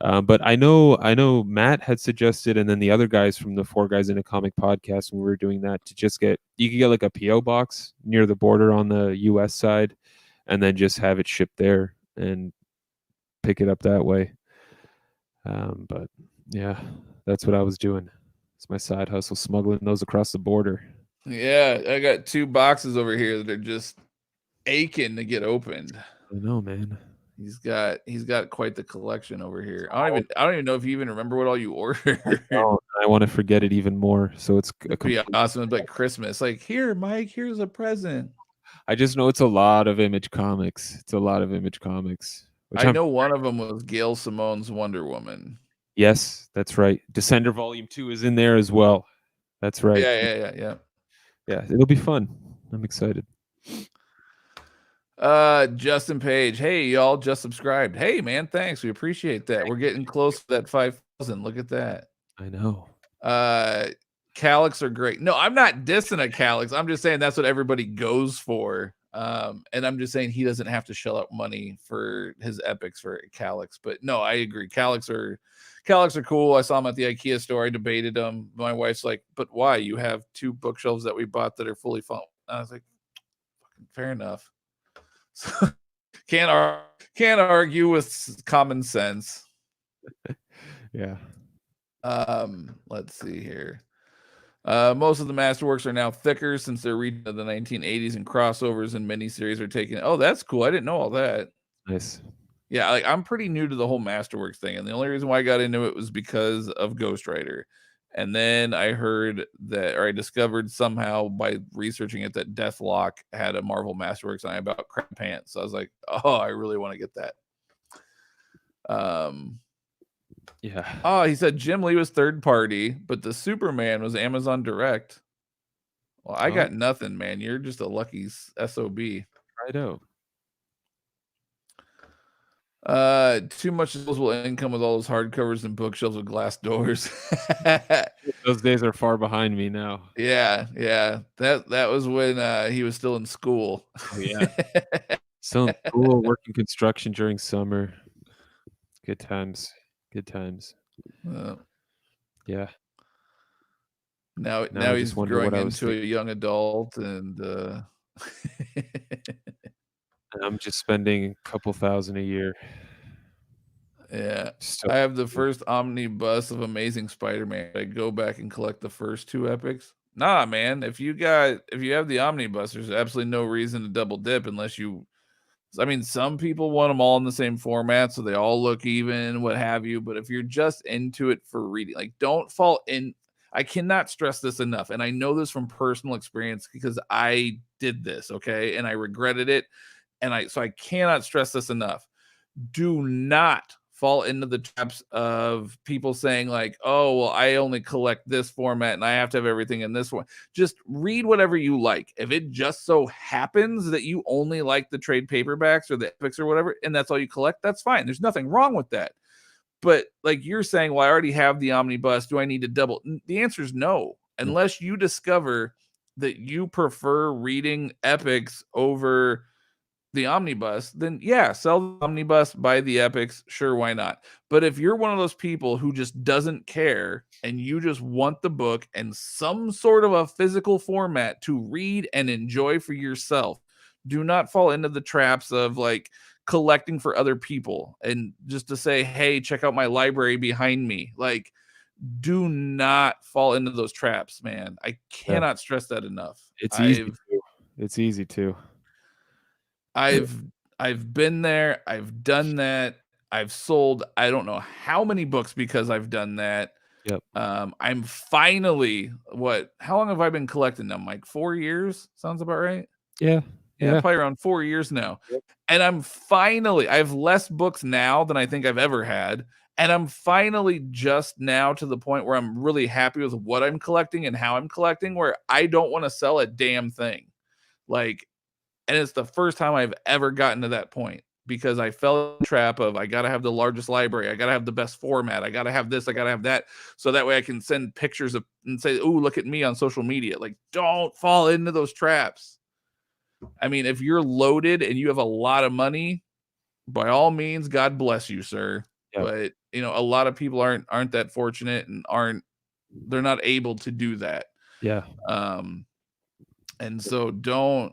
But I know Matt had suggested, and then the other guys from the 4 Guys in a Comic podcast, when we were doing that, to just you could get like a PO box near the border on the U.S. side, and then just have it shipped there and pick it up that way. But yeah, that's what I was doing. It's my side hustle, smuggling those across the border. Yeah, I got 2 boxes over here that are just aching to get opened. I know, man. He's got quite the collection over here. I don't even know if you even remember what all you ordered. I want to forget it even more. So it's be awesome. It's like Christmas. Like, here, Mike, here's a present. I just know it's a lot of Image Comics. I know one of them was Gail Simone's Wonder Woman. Yes, that's right. Descender Volume 2 is in there as well. That's right. Yeah. Yeah, it'll be fun. I'm excited. Justin Page. Hey, y'all just subscribed. Hey, man, thanks. We appreciate that. We're getting close to that 5,000. Look at that. I know. Calyx are great. No, I'm not dissing a Calyx. I'm just saying that's what everybody goes for. And I'm just saying he doesn't have to shell out money for his epics for Calyx. But no, I agree. Calyx are cool. I saw them at the IKEA store. I debated them. My wife's like, but why? You have 2 bookshelves that we bought that are fully full. I was like, fair enough. So, can't argue with common sense. Yeah. Let's see here. Most of the Masterworks are now thicker since they're reading the 1980s, and crossovers and miniseries are taking. Oh, that's cool. I didn't know all that. Nice. Yeah, like I'm pretty new to the whole Masterworks thing, and the only reason why I got into it was because of Ghost Rider. And then I heard that, or I discovered somehow by researching it, that Deathlock had a Marvel Masterworks line about crap pants. So I was like, oh, I really want to get that. Yeah. Oh, he said Jim Lee was third party, but the Superman was Amazon Direct. Well, I got nothing, man. You're just a lucky SOB. Right out. Too much disposable income with all those hardcovers and bookshelves with glass doors. Those days are far behind me now. Yeah. That was when he was still in school. Oh, yeah. Still in school, working construction during summer. Good times. Yeah. Now he's growing into a young adult, and I'm just spending a couple $1,000 a year. Yeah. I have the first omnibus of Amazing Spider-Man. I go back and collect the first 2 epics. Nah, man. If you have the omnibus, there's absolutely no reason to double dip unless you. I mean, some people want them all in the same format, so they all look even, what have you. But if you're just into it for reading, like, don't fall in. I cannot stress this enough, and I know this from personal experience because I did this, okay, and I regretted it, so I cannot stress this enough. Do not fall into the traps of people saying like, oh, well, I only collect this format and I have to have everything in this one. Just read whatever you like. If it just so happens that you only like the trade paperbacks or the epics or whatever, and that's all you collect, that's fine. There's nothing wrong with that. But like you're saying, well, I already have the omnibus. Do I need to double? The answer is no, unless you discover that you prefer reading epics over the omnibus, then yeah, sell the omnibus, buy the epics, sure, why not? But if you're one of those people who just doesn't care and you just want the book and some sort of a physical format to read and enjoy for yourself, do not fall into the traps of like collecting for other people and just to say, hey, check out my library behind me. Like, do not fall into those traps, man. I cannot stress that enough. It's easy to. I've been there. I've done that. I've sold I don't know how many books because I've done that. Yep. I'm finally how long have I been collecting them? Like 4 years? Sounds about right. Yeah. Probably around 4 years now. Yep. And I have less books now than I think I've ever had. And I'm finally just now to the point where I'm really happy with what I'm collecting and how I'm collecting, where I don't want to sell a damn thing. Like, and it's the first time I've ever gotten to that point because I fell in the trap of I got to have the largest library. I got to have the best format. I got to have this. I got to have that. So that way I can send pictures of and say, oh, look at me on social media. Like, don't fall into those traps. I mean, if you're loaded and you have a lot of money, by all means, God bless you, sir. Yep. But, you know, a lot of people aren't that fortunate and they're not able to do that. Yeah. And so don't,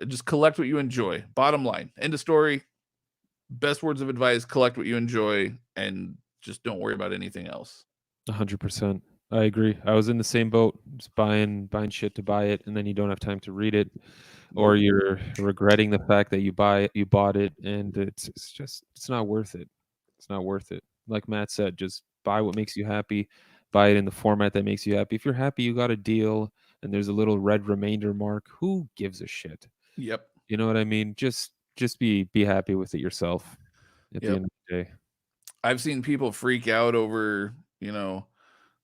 just collect what you enjoy. Bottom line, end of story. Best words of advice, collect what you enjoy and just don't worry about anything else. 100%. I agree. I was in the same boat, just buying shit to buy it, and then you don't have time to read it, or you're regretting the fact that you bought it, and it's not worth it. It's not worth it. Like Matt said, just buy what makes you happy, buy it in the format that makes you happy. If you're happy you got a deal and there's a little red remainder mark, who gives a shit? Yep. You know what I mean? Just be happy with it yourself at the end of the day. I've seen people freak out over,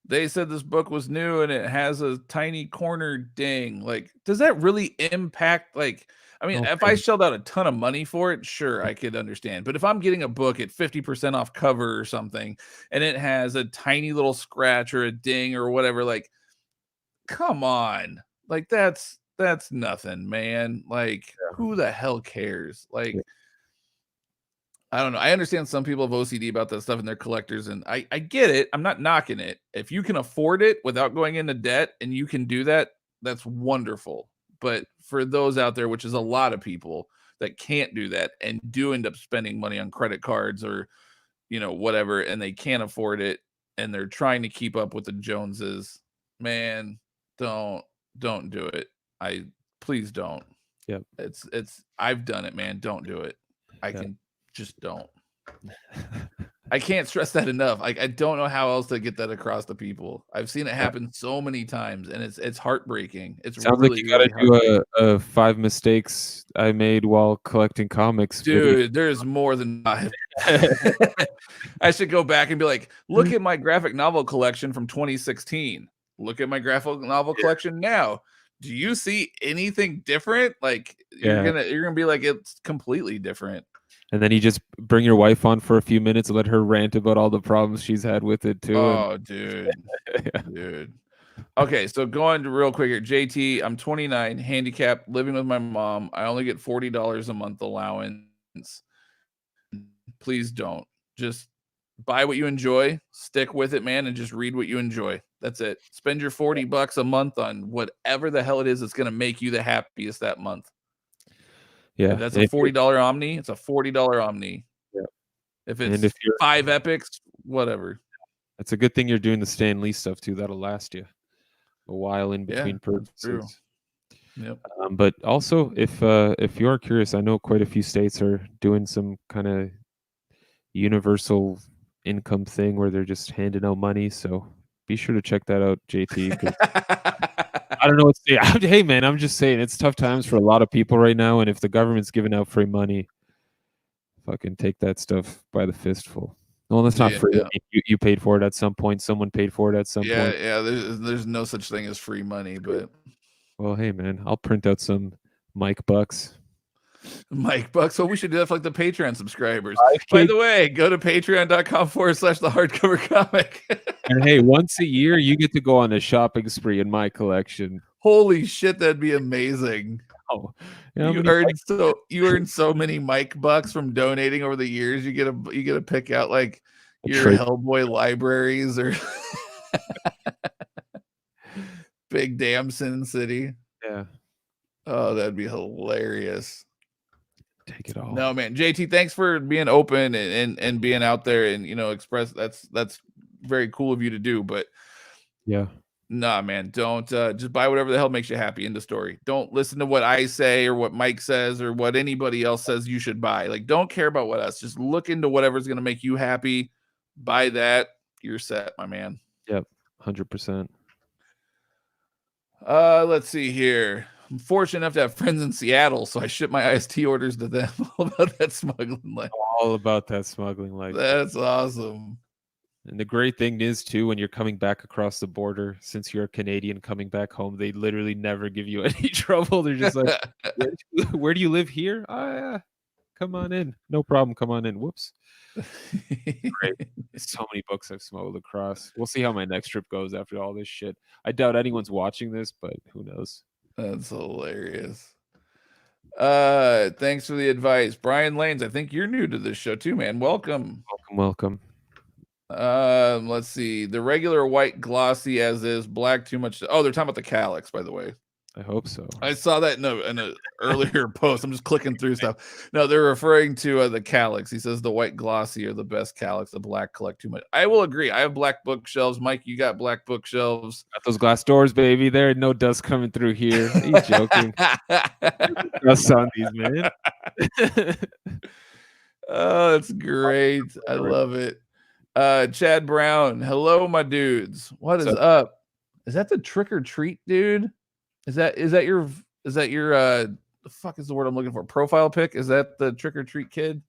they said this book was new and it has a tiny corner ding. Like, does that really impact? Like, I mean, if I shelled out a ton of money for it, sure, I could understand. But if I'm getting a book at 50% off cover or something, and it has a tiny little scratch or a ding or whatever, like, come on. Like, that's nothing, man. Like, who the hell cares? Like, I don't know. I understand some people have OCD about that stuff and they're collectors, and I get it. I'm not knocking it. If you can afford it without going into debt and you can do that, that's wonderful. But for those out there, which is a lot of people that can't do that and do end up spending money on credit cards or, whatever, and they can't afford it and they're trying to keep up with the Joneses, man, don't do it. Please don't. Yep. I've done it, man. Don't do it. Just don't. I can't stress that enough. I don't know how else to get that across to people. I've seen it happen so many times, and it's heartbreiking. It sounds really, like you got to do a 5 mistakes I made while collecting comics. Dude, there's more than 5. I should go back and be like, look at my graphic novel collection from 2016. Look at my graphic novel collection now. Do you see anything different? Like you're gonna be like, it's completely different. And then you just bring your wife on for a few minutes and let her rant about all the problems she's had with it too. Oh, dude. Dude. Okay, so going to real quick here. JT, I'm 29, handicapped, living with my mom. I only get $40 a month allowance. Please don't. Just buy what you enjoy, stick with it, man, and just read what you enjoy. That's it. Spend your $40 a month on whatever the hell it is that's going to make you the happiest that month. Yeah, if that's a $40 Omni. It's a $40 Omni. Yeah. If it's 5 epics, whatever. It's a good thing you're doing the Stan Lee stuff too. That'll last you a while in between purchases. Yep. But also, if you are curious, I know quite a few states are doing some kind of universal income thing where they're just handing out money. So be sure to check that out, JT. I don't know what to say. Hey, man, I'm just saying it's tough times for a lot of people right now. And if the government's giving out free money, fucking take that stuff by the fistful. Well, that's not free. Yeah. I mean, you paid for it at some point. Someone paid for it at some point. Yeah. There's no such thing as free money, but Well, hey man, I'll print out some Mike bucks. Mike Bucks. So we should do that for like the Patreon subscribers. 5K. By the way, go to patreon.com/the hardcover comic. And hey, once a year you get to go on a shopping spree in my collection. Holy shit, that'd be amazing. Oh, You earned so many Mike Bucks from donating over the years. You get to pick out like your Hellboy libraries or Big Damn Sin City. Yeah. Oh, that'd be hilarious. Take it all. No, man. JT, thanks for being open and being out there and express. That's very cool of you to do. But yeah, nah, man, don't just buy whatever the hell makes you happy. End of story. Don't listen to what I say or what Mike says or what anybody else says you should buy. Like, don't care about what us. Just look into whatever's gonna make you happy. Buy that. You're set, my man. Yep, 100%. Let's see here. I'm fortunate enough to have friends in Seattle, so I ship my IST orders to them. All about that smuggling life. All about that smuggling life. That's awesome. And the great thing is too, when you're coming back across the border, since you're a Canadian coming back home, they literally never give you any trouble. They're just like, where do you live here? Yeah. Come on in. No problem. Come on in. Whoops. Great. So many books I've smuggled across. We'll see how my next trip goes after all this shit. I doubt anyone's watching this, but who knows? That's hilarious. Thanks for the advice. Brian Lanes, I think you're new to this show too, man. Welcome. Welcome. Let's see. The regular white glossy as is, black too much. Oh, they're talking about the Calyx, by the way. I hope so. I saw that in an earlier post. I'm just clicking through stuff. No, they're referring to the Calyx. He says the white glossy are the best Calyx. The black collect too much. I will agree. I have black bookshelves. Mike, you got black bookshelves. Got those glass doors, baby. There, no dust coming through here. He's joking. Dust on these, man. Oh, that's great. I love it. Chad Brown. Hello, my dudes. What is up? Is that the trick or treat dude? Is that your the fuck is the word I'm looking for? Profile pic? Is that the trick or treat kid?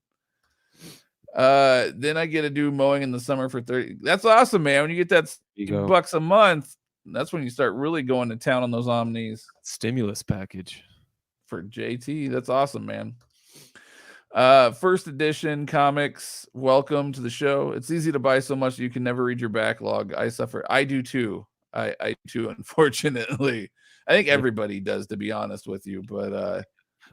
Then I get to do mowing in the summer for 30. That's awesome, man. When you get that $2 a month, that's when you start really going to town on those Omnis. Stimulus package for JT. That's awesome, man. First edition comics. Welcome to the show. It's easy to buy so much you can never read your backlog. I suffer. I do too. I too, unfortunately. I think everybody does, to be honest with you, but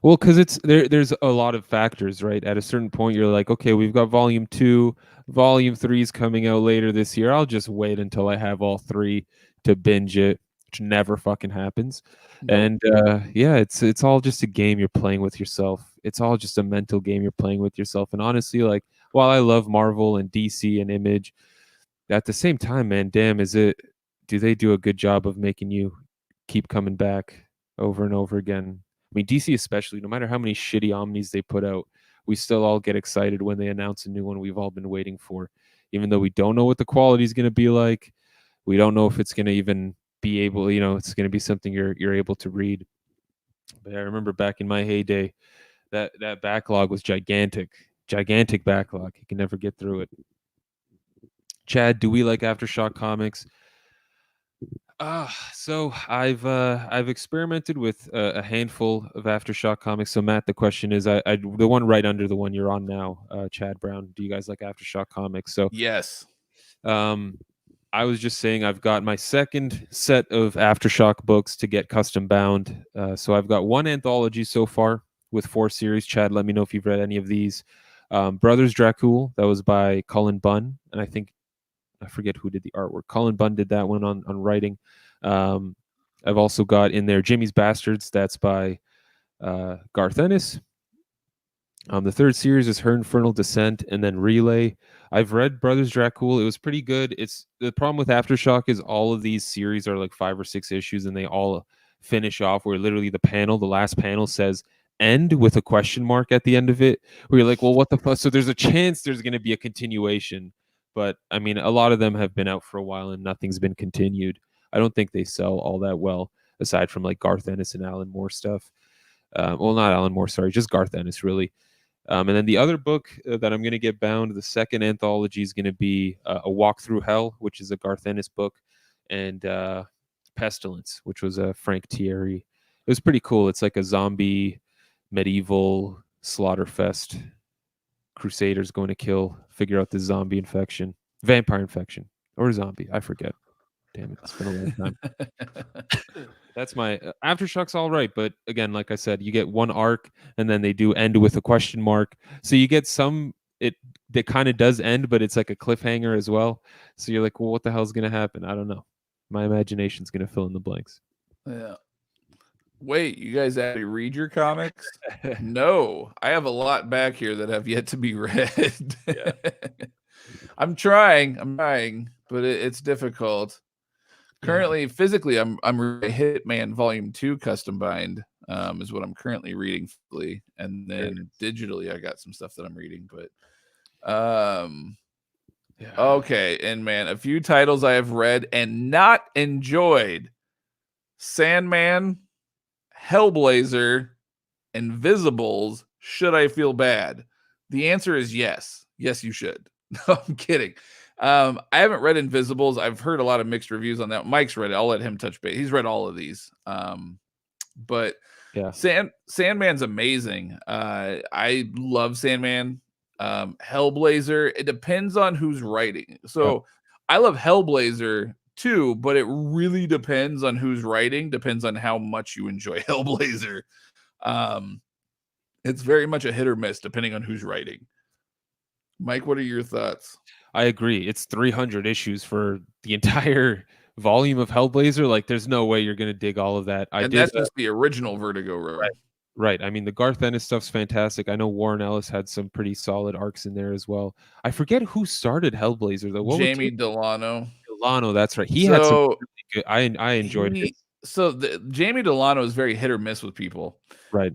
well, because it's there's a lot of factors, right? At a certain point, you're like, okay, we've got volume 2, volume 3 is coming out later this year. I'll just wait until I have all 3 to binge it, which never fucking happens. No. And yeah, it's all just a game you're playing with yourself. It's all just a mental game you're playing with yourself. And honestly, like, while I love Marvel and DC and Image, at the same time, man, damn, do they do a good job of making you keep coming back over and over again? I mean, DC especially, no matter how many shitty Omnis they put out, we still all get excited when they announce a new one we've all been waiting for. Even though we don't know what the quality is going to be like, we don't know if it's going to even be able, it's going to be something you're able to read. But I remember back in my heyday, that backlog was gigantic backlog. You can never get through it. Chad, do we like Aftershock comics? So I've experimented with a handful of Aftershock comics. So Matt, the question is, the one right under the one you're on now, Chad Brown. Do you guys like Aftershock comics? So yes. I was just saying I've got my second set of Aftershock books to get custom bound. So I've got one anthology so far with 4 series. Chad, let me know if you've read any of these. Brothers Dracul, that was by Cullen Bunn, and I forget who did the artwork. Cullen Bunn did that one on writing. I've also got in there Jimmy's Bastards. That's by Garth Ennis. The third series is Her Infernal Descent, and then Relay. I've read Brothers Dracul. It was pretty good. It's the problem with Aftershock is all of these series are like 5 or 6 issues, and they all finish off where literally the last panel says end with a question mark at the end of it. Where you're like, well, what the fuck? So there's a chance there's going to be a continuation. But I mean, a lot of them have been out for a while and nothing's been continued. I don't think they sell all that well, aside from like Garth Ennis and Alan Moore stuff. Well, not Alan Moore, sorry, just Garth Ennis, really. And then the other book that I'm going to get bound, the second anthology, is going to be A Walk Through Hell, which is a Garth Ennis book, and Pestilence, which was a Frank Thierry. It was pretty cool. It's like a zombie medieval slaughter fest. Crusaders going to figure out the zombie infection, vampire infection, or zombie. I forget. Damn it, it's been a long time. That's my Aftershocks, all right, but again, like I said, you get one arc, and then they do end with a question mark. So you get some it that kind of does end, but it's like a cliffhanger as well. So you're like, well, what the hell's gonna happen? I don't know. My imagination's gonna fill in the blanks. Yeah. Wait, you guys actually read your comics? No, I have a lot back here that have yet to be read. Yeah. I'm trying, but it's difficult. Currently, physically, I'm reading Hitman Volume 2 custom bind, is what I'm currently reading physically, and then digitally, I got some stuff that I'm reading. But okay, and man, a few titles I have read and not enjoyed: Sandman, Hellblazer, Invisibles. Should I feel bad? The answer is yes. Yes, you should. No, I'm kidding. I haven't read Invisibles. I've heard a lot of mixed reviews on that. Mike's read it. I'll let him touch base. He's read all of these. But yeah, Sandman's amazing. I love Sandman. Hellblazer, it depends on who's writing. So I love Hellblazer too, but it really depends on who's writing, depends on how much you enjoy Hellblazer. It's very much a hit or miss depending on who's writing. Mike, what are your thoughts? I agree. It's 300 issues for the entire volume of Hellblazer. Like, there's no way you're going to dig all of that. That's just the original Vertigo run. Right. I mean, the Garth Ennis stuff's fantastic. I know Warren Ellis had some pretty solid arcs in there as well. I forget who started Hellblazer though. Jamie Delano. Delano, that's right. He had some really good. I enjoyed it. So Jamie Delano is very hit or miss with people. Right.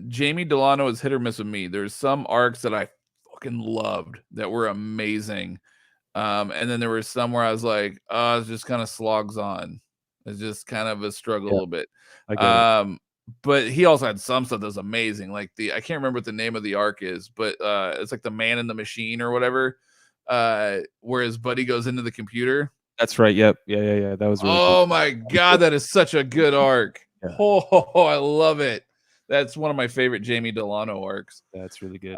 Jamie Delano is hit or miss with me. There's some arcs that I fucking loved that were amazing. And then there were some where I was like, it's just kind of slogs on. It's just kind of a struggle a little bit. But he also had some stuff that was amazing. Like I can't remember what the name of the arc is, but it's like the Man in the Machine or whatever. Where his buddy goes into the computer. That's right. Yep. Yeah. That was really cool. My God, that is such a good arc. Yeah. Oh, I love it. That's one of my favorite Jamie Delano arcs. That's really good.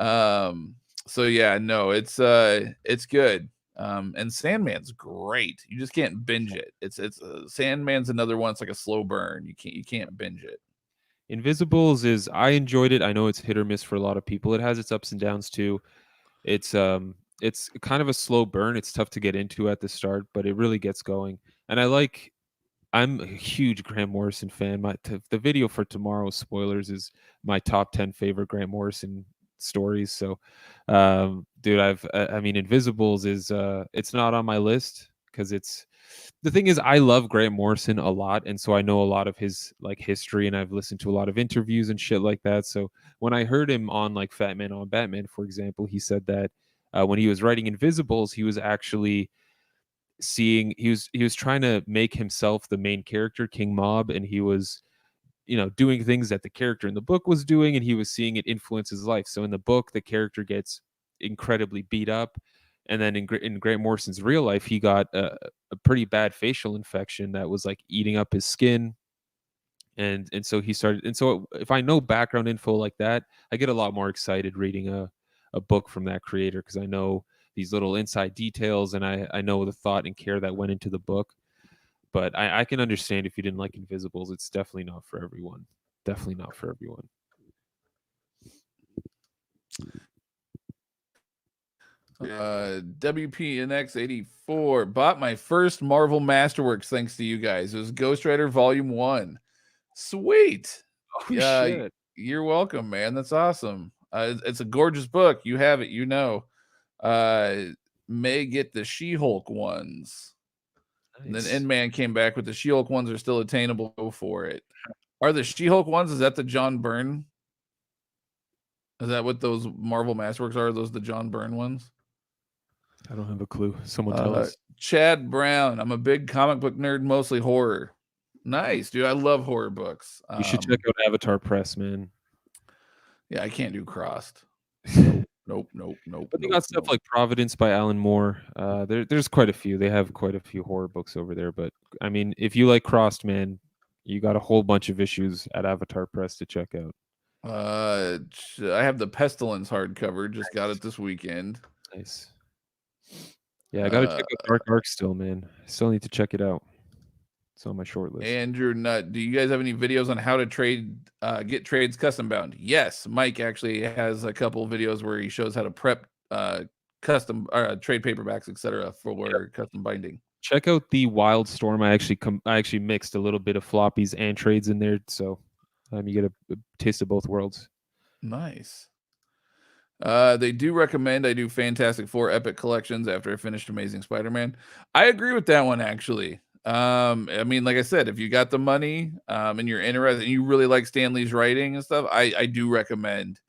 So yeah, no, it's good. And Sandman's great. You just can't binge it. It's Sandman's another one. It's like a slow burn. You can't binge it. Invisibles is, I enjoyed it. I know it's hit or miss for a lot of people. It has its ups and downs too. It's kind of a slow burn. It's tough to get into at the start, but it really gets going. And I'm a huge Grant Morrison fan. The video for tomorrow's spoilers is my top 10 favorite Grant Morrison stories. So, dude, I mean, Invisibles is it's not on my list because the thing is, I love Grant Morrison a lot, and so I know a lot of his like history, and I've listened to a lot of interviews and shit like that. So when I heard him on like Fat Man on Batman, for example, he said that when he was writing Invisibles, he was actually he was trying to make himself the main character, King Mob, and he was doing things that the character in the book was doing, and he was seeing it influence his life. So in the book, the character gets incredibly beat up, and then in Grant Morrison's real life, he got a pretty bad facial infection that was like eating up his skin, and so he started. And so if I know background info like that, I get a lot more excited reading a book from that creator because I know these little inside details, and I know the thought and care that went into the book. But I can understand if you didn't like Invisibles. It's definitely not for everyone. Definitely not for everyone. WPNX 84 bought my first Marvel Masterworks thanks to you guys. It was Ghost Rider Volume 1. Sweet. Oh, shit. You're welcome, man. That's awesome. It's a gorgeous book. You have it, May get the She-Hulk ones. Nice. And then N-Man came back with the She-Hulk ones are still attainable. Go for it. Are the She-Hulk ones, is that the John Byrne? Is that what those Marvel Masterworks are? Are those the John Byrne ones? I don't have a clue. Someone tell us. Chad Brown. I'm a big comic book nerd, mostly horror. Nice, dude. I love horror books. You should check out Avatar Press, man. Yeah, I can't do Crossed. Nope. But they got stuff like Providence by Alan Moore. There's quite a few. They have quite a few horror books over there. But I mean, if you like Crossed, man, you got a whole bunch of issues at Avatar Press to check out. I have the Pestilence hardcover. Just got it this weekend. Nice. Yeah, I got to check out Dark Ark still, man. I still need to check it out. It's on my short list. Andrew Nutt, do you guys have any videos on how to get trades custom bound? Yes, Mike actually has a couple videos where he shows how to prep custom trade paperbacks, etc., for custom binding. Check out the Wildstorm. I actually mixed a little bit of floppies and trades in there, so you get a taste of both worlds. Nice. They do recommend I do Fantastic Four Epic Collections after I finished Amazing Spider-Man. I agree with that one, actually. I mean, like I said, if you got the money and you're interested and you really like Stan Lee's writing and stuff, I do recommend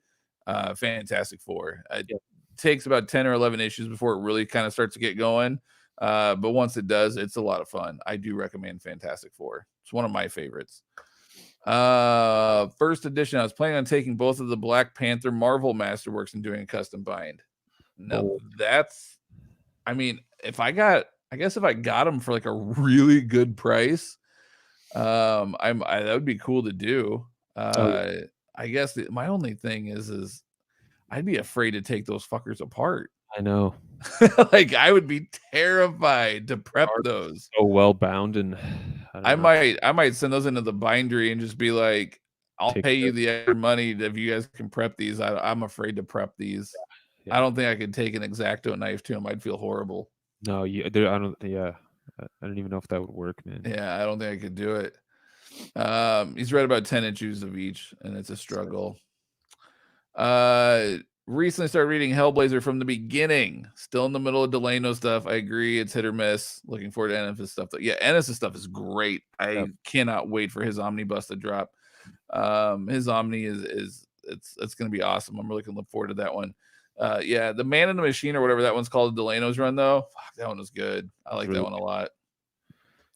Fantastic Four. It takes about 10 or 11 issues before it really kind of starts to get going. But once it does, it's a lot of fun. I do recommend Fantastic Four. It's one of my favorites. First edition, I was planning on taking both of the Black Panther Marvel Masterworks and doing a custom bind. No, that's, I mean, if I got them for like a really good price, that would be cool to do. I guess my only thing is I'd be afraid to take those fuckers apart. I know. Like I would be terrified to prep those. So well bound, and I might send those into the bindery and just be like, I'll pay you the extra money if you guys can prep these. I'm afraid to prep these. I don't think I could take an X-Acto knife to them. I'd feel horrible. No, I don't. Yeah, I don't even know if that would work, man. Yeah, I don't think I could do it. He's read about 10 issues of each, and it's a struggle. Recently started reading Hellblazer from the beginning. Still in the middle of Delano stuff. I agree, it's hit or miss. Looking forward to Ennis' stuff. Yeah, Ennis' stuff is great. I cannot wait for his Omnibus to drop. His Omni is it's gonna be awesome. I'm really gonna look forward to that one. Yeah, the Man in the Machine or whatever that one's called, Delano's run though. Fuck, that one was good. I like that one a lot.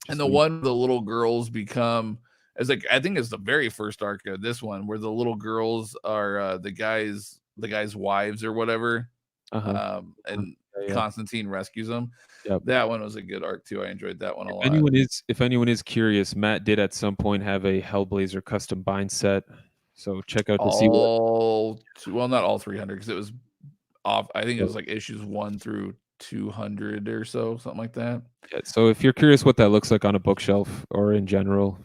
And the one the little girls become as like I think it's the very first arc of this one where the little girls are the guys' wives or whatever. And Constantine rescues them. That one was a good arc too. I enjoyed that one a lot. If anyone is curious, Matt did at some point have a Hellblazer custom bind set. So check out to see not all 300 because it was off. I think it was like issues 1 through 200 or so, something like that. Yeah, so if you're curious what that looks like on a bookshelf or in general,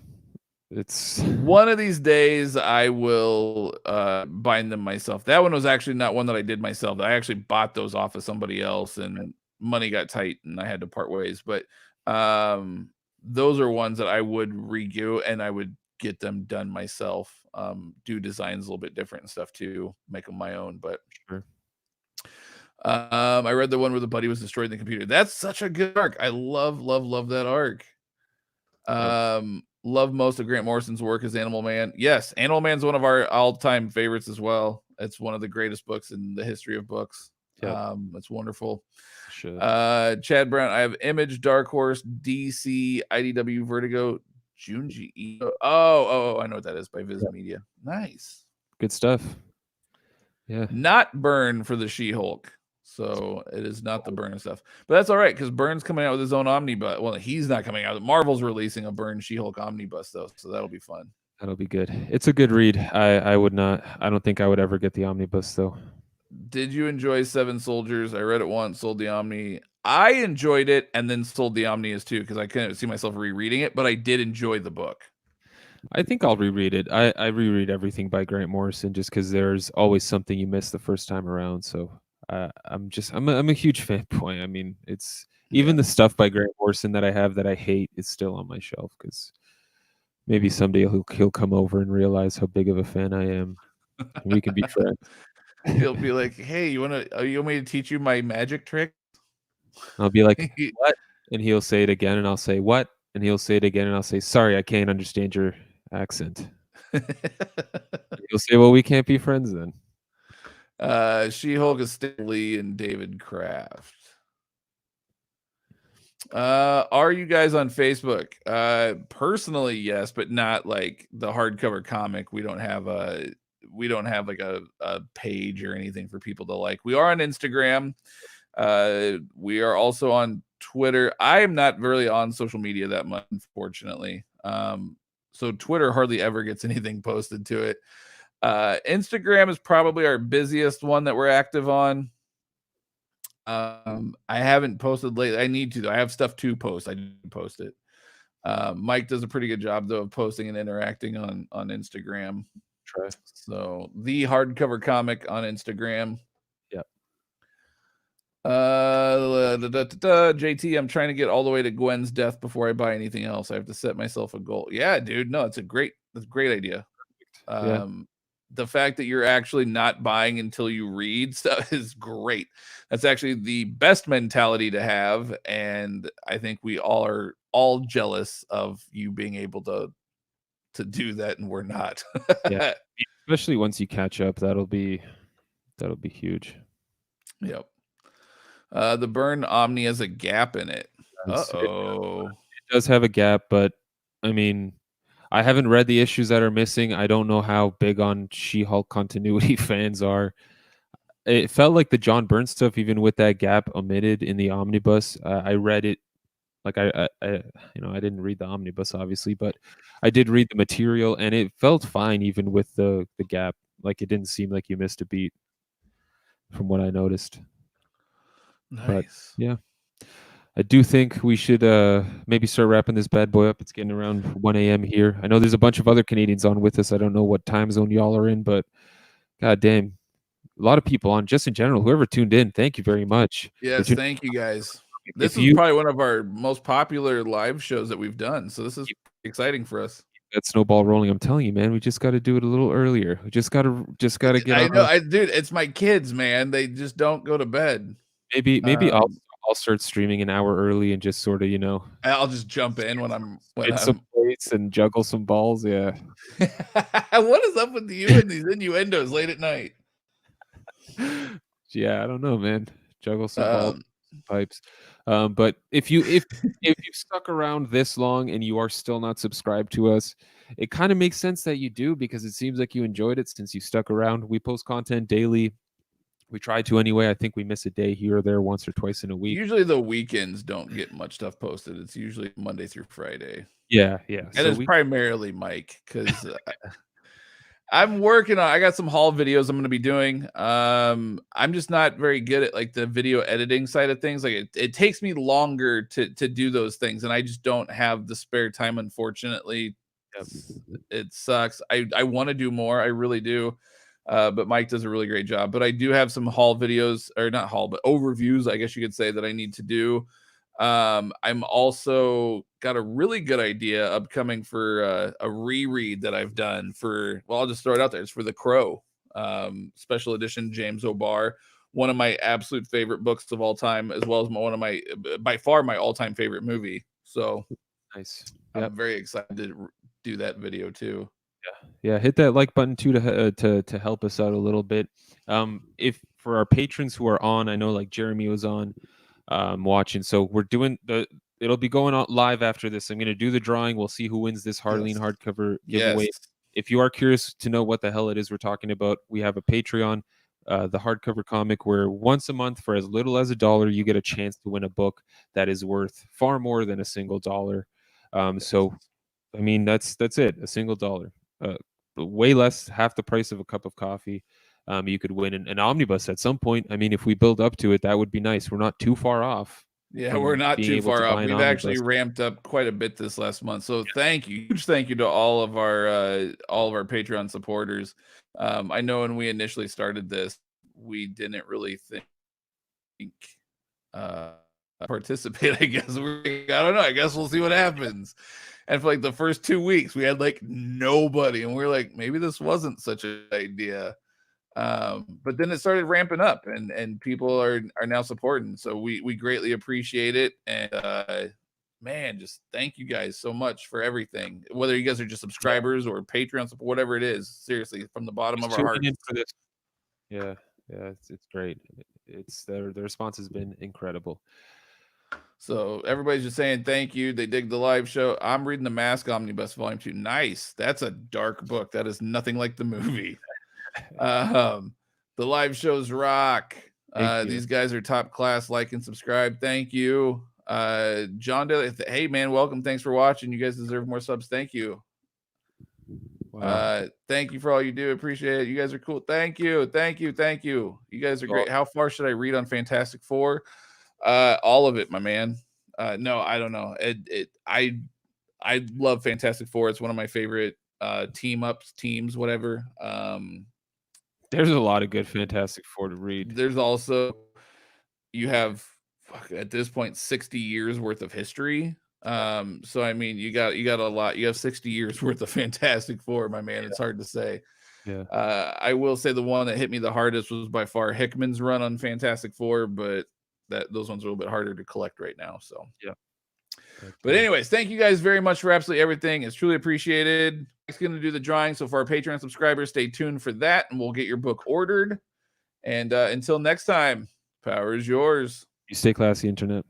it's one of these days I will bind them myself. That one was actually not one that I did myself. I actually bought those off of somebody else and money got tight and I had to part ways. But those are ones that I would redo and I would get them done myself. Do designs a little bit different and stuff too, make them my own. But sure. I read the one where the buddy was destroyed in the computer. That's such a good arc. I love that arc. Love most of Grant Morrison's work as Animal Man. Yes, Animal Man's one of our all-time favorites as well. It's one of the greatest books in the history of books. It's wonderful. Chad Brown, I have Image, Dark Horse, DC, IDW, Vertigo, Junji Ito. Oh, I know what that is by Viz Media. Nice. Good stuff. Yeah. Not Byrne for the She-Hulk. So it is not the Byrne stuff. But that's all right, because Byrne's coming out with his own omnibus. Well, he's not coming out. Marvel's releasing a Byrne She-Hulk omnibus, though. So that'll be fun. That'll be good. It's a good read. I don't think I would ever get the omnibus, though. Did you enjoy Seven Soldiers? I read it once, sold the Omni. I enjoyed it and then sold the Omni as too, because I couldn't see myself rereading it, but I did enjoy the book. I think I'll reread it. I reread everything by Grant Morrison just because there's always something you miss the first time around. So I'm a huge fanboy. I mean, it's even the stuff by Grant Morrison that I have that I hate is still on my shelf because maybe someday he'll come over and realize how big of a fan I am. And we can be friends. He'll be like, "Hey, you want me to teach you my magic trick?" I'll be like, "What?" And he'll say it again, and I'll say, "What?" And he'll say it again, and I'll say, "Sorry, I can't understand your accent." He'll say, "Well, we can't be friends then." She-Hulk is Stan Lee and David Kraft. Are you guys on Facebook? Personally, yes, but not like the hardcover comic. We don't have we don't have like a page or anything for people to like. We are on Instagram. We are also on Twitter. I am not really on social media that much, unfortunately. So Twitter hardly ever gets anything posted to it. Instagram is probably our busiest one that we're active on. I haven't posted lately. I need to. I have stuff to post. I need to post it. Mike does a pretty good job though of posting and interacting on Instagram. Try. So the Hardcover Comic on Instagram. Yep. JT, I'm trying to get all the way to Gwen's death before I buy anything else. I have to set myself a goal. Yeah, dude. No, that's a great idea. Yeah. The fact that you're actually not buying until you read stuff is great. That's actually the best mentality to have, and I think we all are jealous of you being able to do that, and we're not. Yeah. Especially once you catch up, that'll be huge. Yep. The Burn Omni has a gap in it. Uh-oh. It does have a gap, but I mean, I haven't read the issues that are missing. I don't know how big on She-Hulk continuity fans are. It felt like the John Byrne stuff, even with that gap omitted in the omnibus. I read it, like I didn't read the omnibus obviously, but I did read the material, and it felt fine even with the gap. Like it didn't seem like you missed a beat, from what I noticed. Nice. But yeah. I do think we should maybe start wrapping this bad boy up. It's getting around 1 a.m. here. I know there's a bunch of other Canadians on with us. I don't know what time zone y'all are in, but god damn, a lot of people on just in general. Whoever tuned in, thank you very much. Yes, thank you guys. This is probably one of our most popular live shows that we've done. So this is exciting for us. That snowball rolling. I'm telling you, man, we just got to do it a little earlier. We just got to get. I know, dude. It's my kids, man. They just don't go to bed. Maybe I'll start streaming an hour early and just sort of, I'll just jump in when I'm some plates and juggle some balls. Yeah. What is up with you and these innuendos late at night? Yeah, I don't know, man. Juggle some balls, pipes. But if you stuck around this long and you are still not subscribed to us, it kind of makes sense that you do, because it seems like you enjoyed it since you stuck around. We post content daily. We try to anyway. I think we miss a day here or there once or twice in a week. Usually the weekends don't get much stuff posted. It's usually Monday through Friday. Yeah. And so it's primarily Mike, because I'm working on. I got some haul videos I'm going to be doing. I'm just not very good at like the video editing side of things. Like it takes me longer to do those things, and I just don't have the spare time. Unfortunately, it sucks. I want to do more. I really do. But Mike does a really great job. But I do have some haul videos, or not haul, but overviews, I guess you could say, that I need to do. I'm also got a really good idea upcoming for a reread that I've done for, well, I'll just throw it out there. It's for The Crow, special edition James O'Barr, one of my absolute favorite books of all time, as well as one of my, by far, my all-time favorite movie. So nice. I'm very excited to do that video too. Yeah, hit that like button too to help us out a little bit. If for our patrons who are on, I know like Jeremy was on watching, so we're doing it'll be going on live after this. I'm going to do the drawing. We'll see who wins this Harleen hardcover giveaway. If you are curious to know what the hell it is we're talking about, we have a Patreon, the hardcover comic, where once a month for as little as $1, you get a chance to win a book that is worth far more than a single dollar. So I mean, that's it, a single dollar. Way less, half the price of a cup of coffee. You could win an omnibus at some point. I mean, if we build up to it, that would be nice. We're not too far off. Yeah, we're not too far off. We've actually ramped up quite a bit this last month. So thank you. Huge thank you to all of our Patreon supporters. I know when we initially started this, we didn't really think participate, I guess. I don't know. I guess we'll see what happens. And for like the first 2 weeks, we had like nobody, and we were like, maybe this wasn't such an idea. But then it started ramping up, and people are now supporting. So we greatly appreciate it. And man, just thank you guys so much for everything. Whether you guys are just subscribers or Patreon support, whatever it is, seriously, from the bottom of our hearts. Yeah, it's great. It's the response has been incredible. So everybody's just saying thank you. They dig the live show. I'm reading The Mask Omnibus Volume 2. Nice. That's a dark book. That is nothing like the movie. The live shows rock. These guys are top class. Like and subscribe. Thank you. John Daly, hey man, welcome. Thanks for watching. You guys deserve more subs. Thank you. Wow. Thank you for all you do. Appreciate it. You guys are cool. Thank you. You guys are great. How far should I read on Fantastic Four? All of it, my man. No, I don't know. I love Fantastic Four. It's one of my favorite teams, whatever. There's a lot of good Fantastic Four to read. There's also, you have at this point 60 years worth of history. So I mean, you got a lot. You have 60 years worth of Fantastic Four, my man. It's hard to say. Yeah. I will say the one that hit me the hardest was by far Hickman's run on Fantastic Four, but those ones are a little bit harder to collect right now. So yeah. But anyways, thank you guys very much for absolutely everything. It's truly appreciated. Mike's going to do the drawing. So for our Patreon subscribers, stay tuned for that, and we'll get your book ordered. And until next time, power is yours. You stay classy, internet.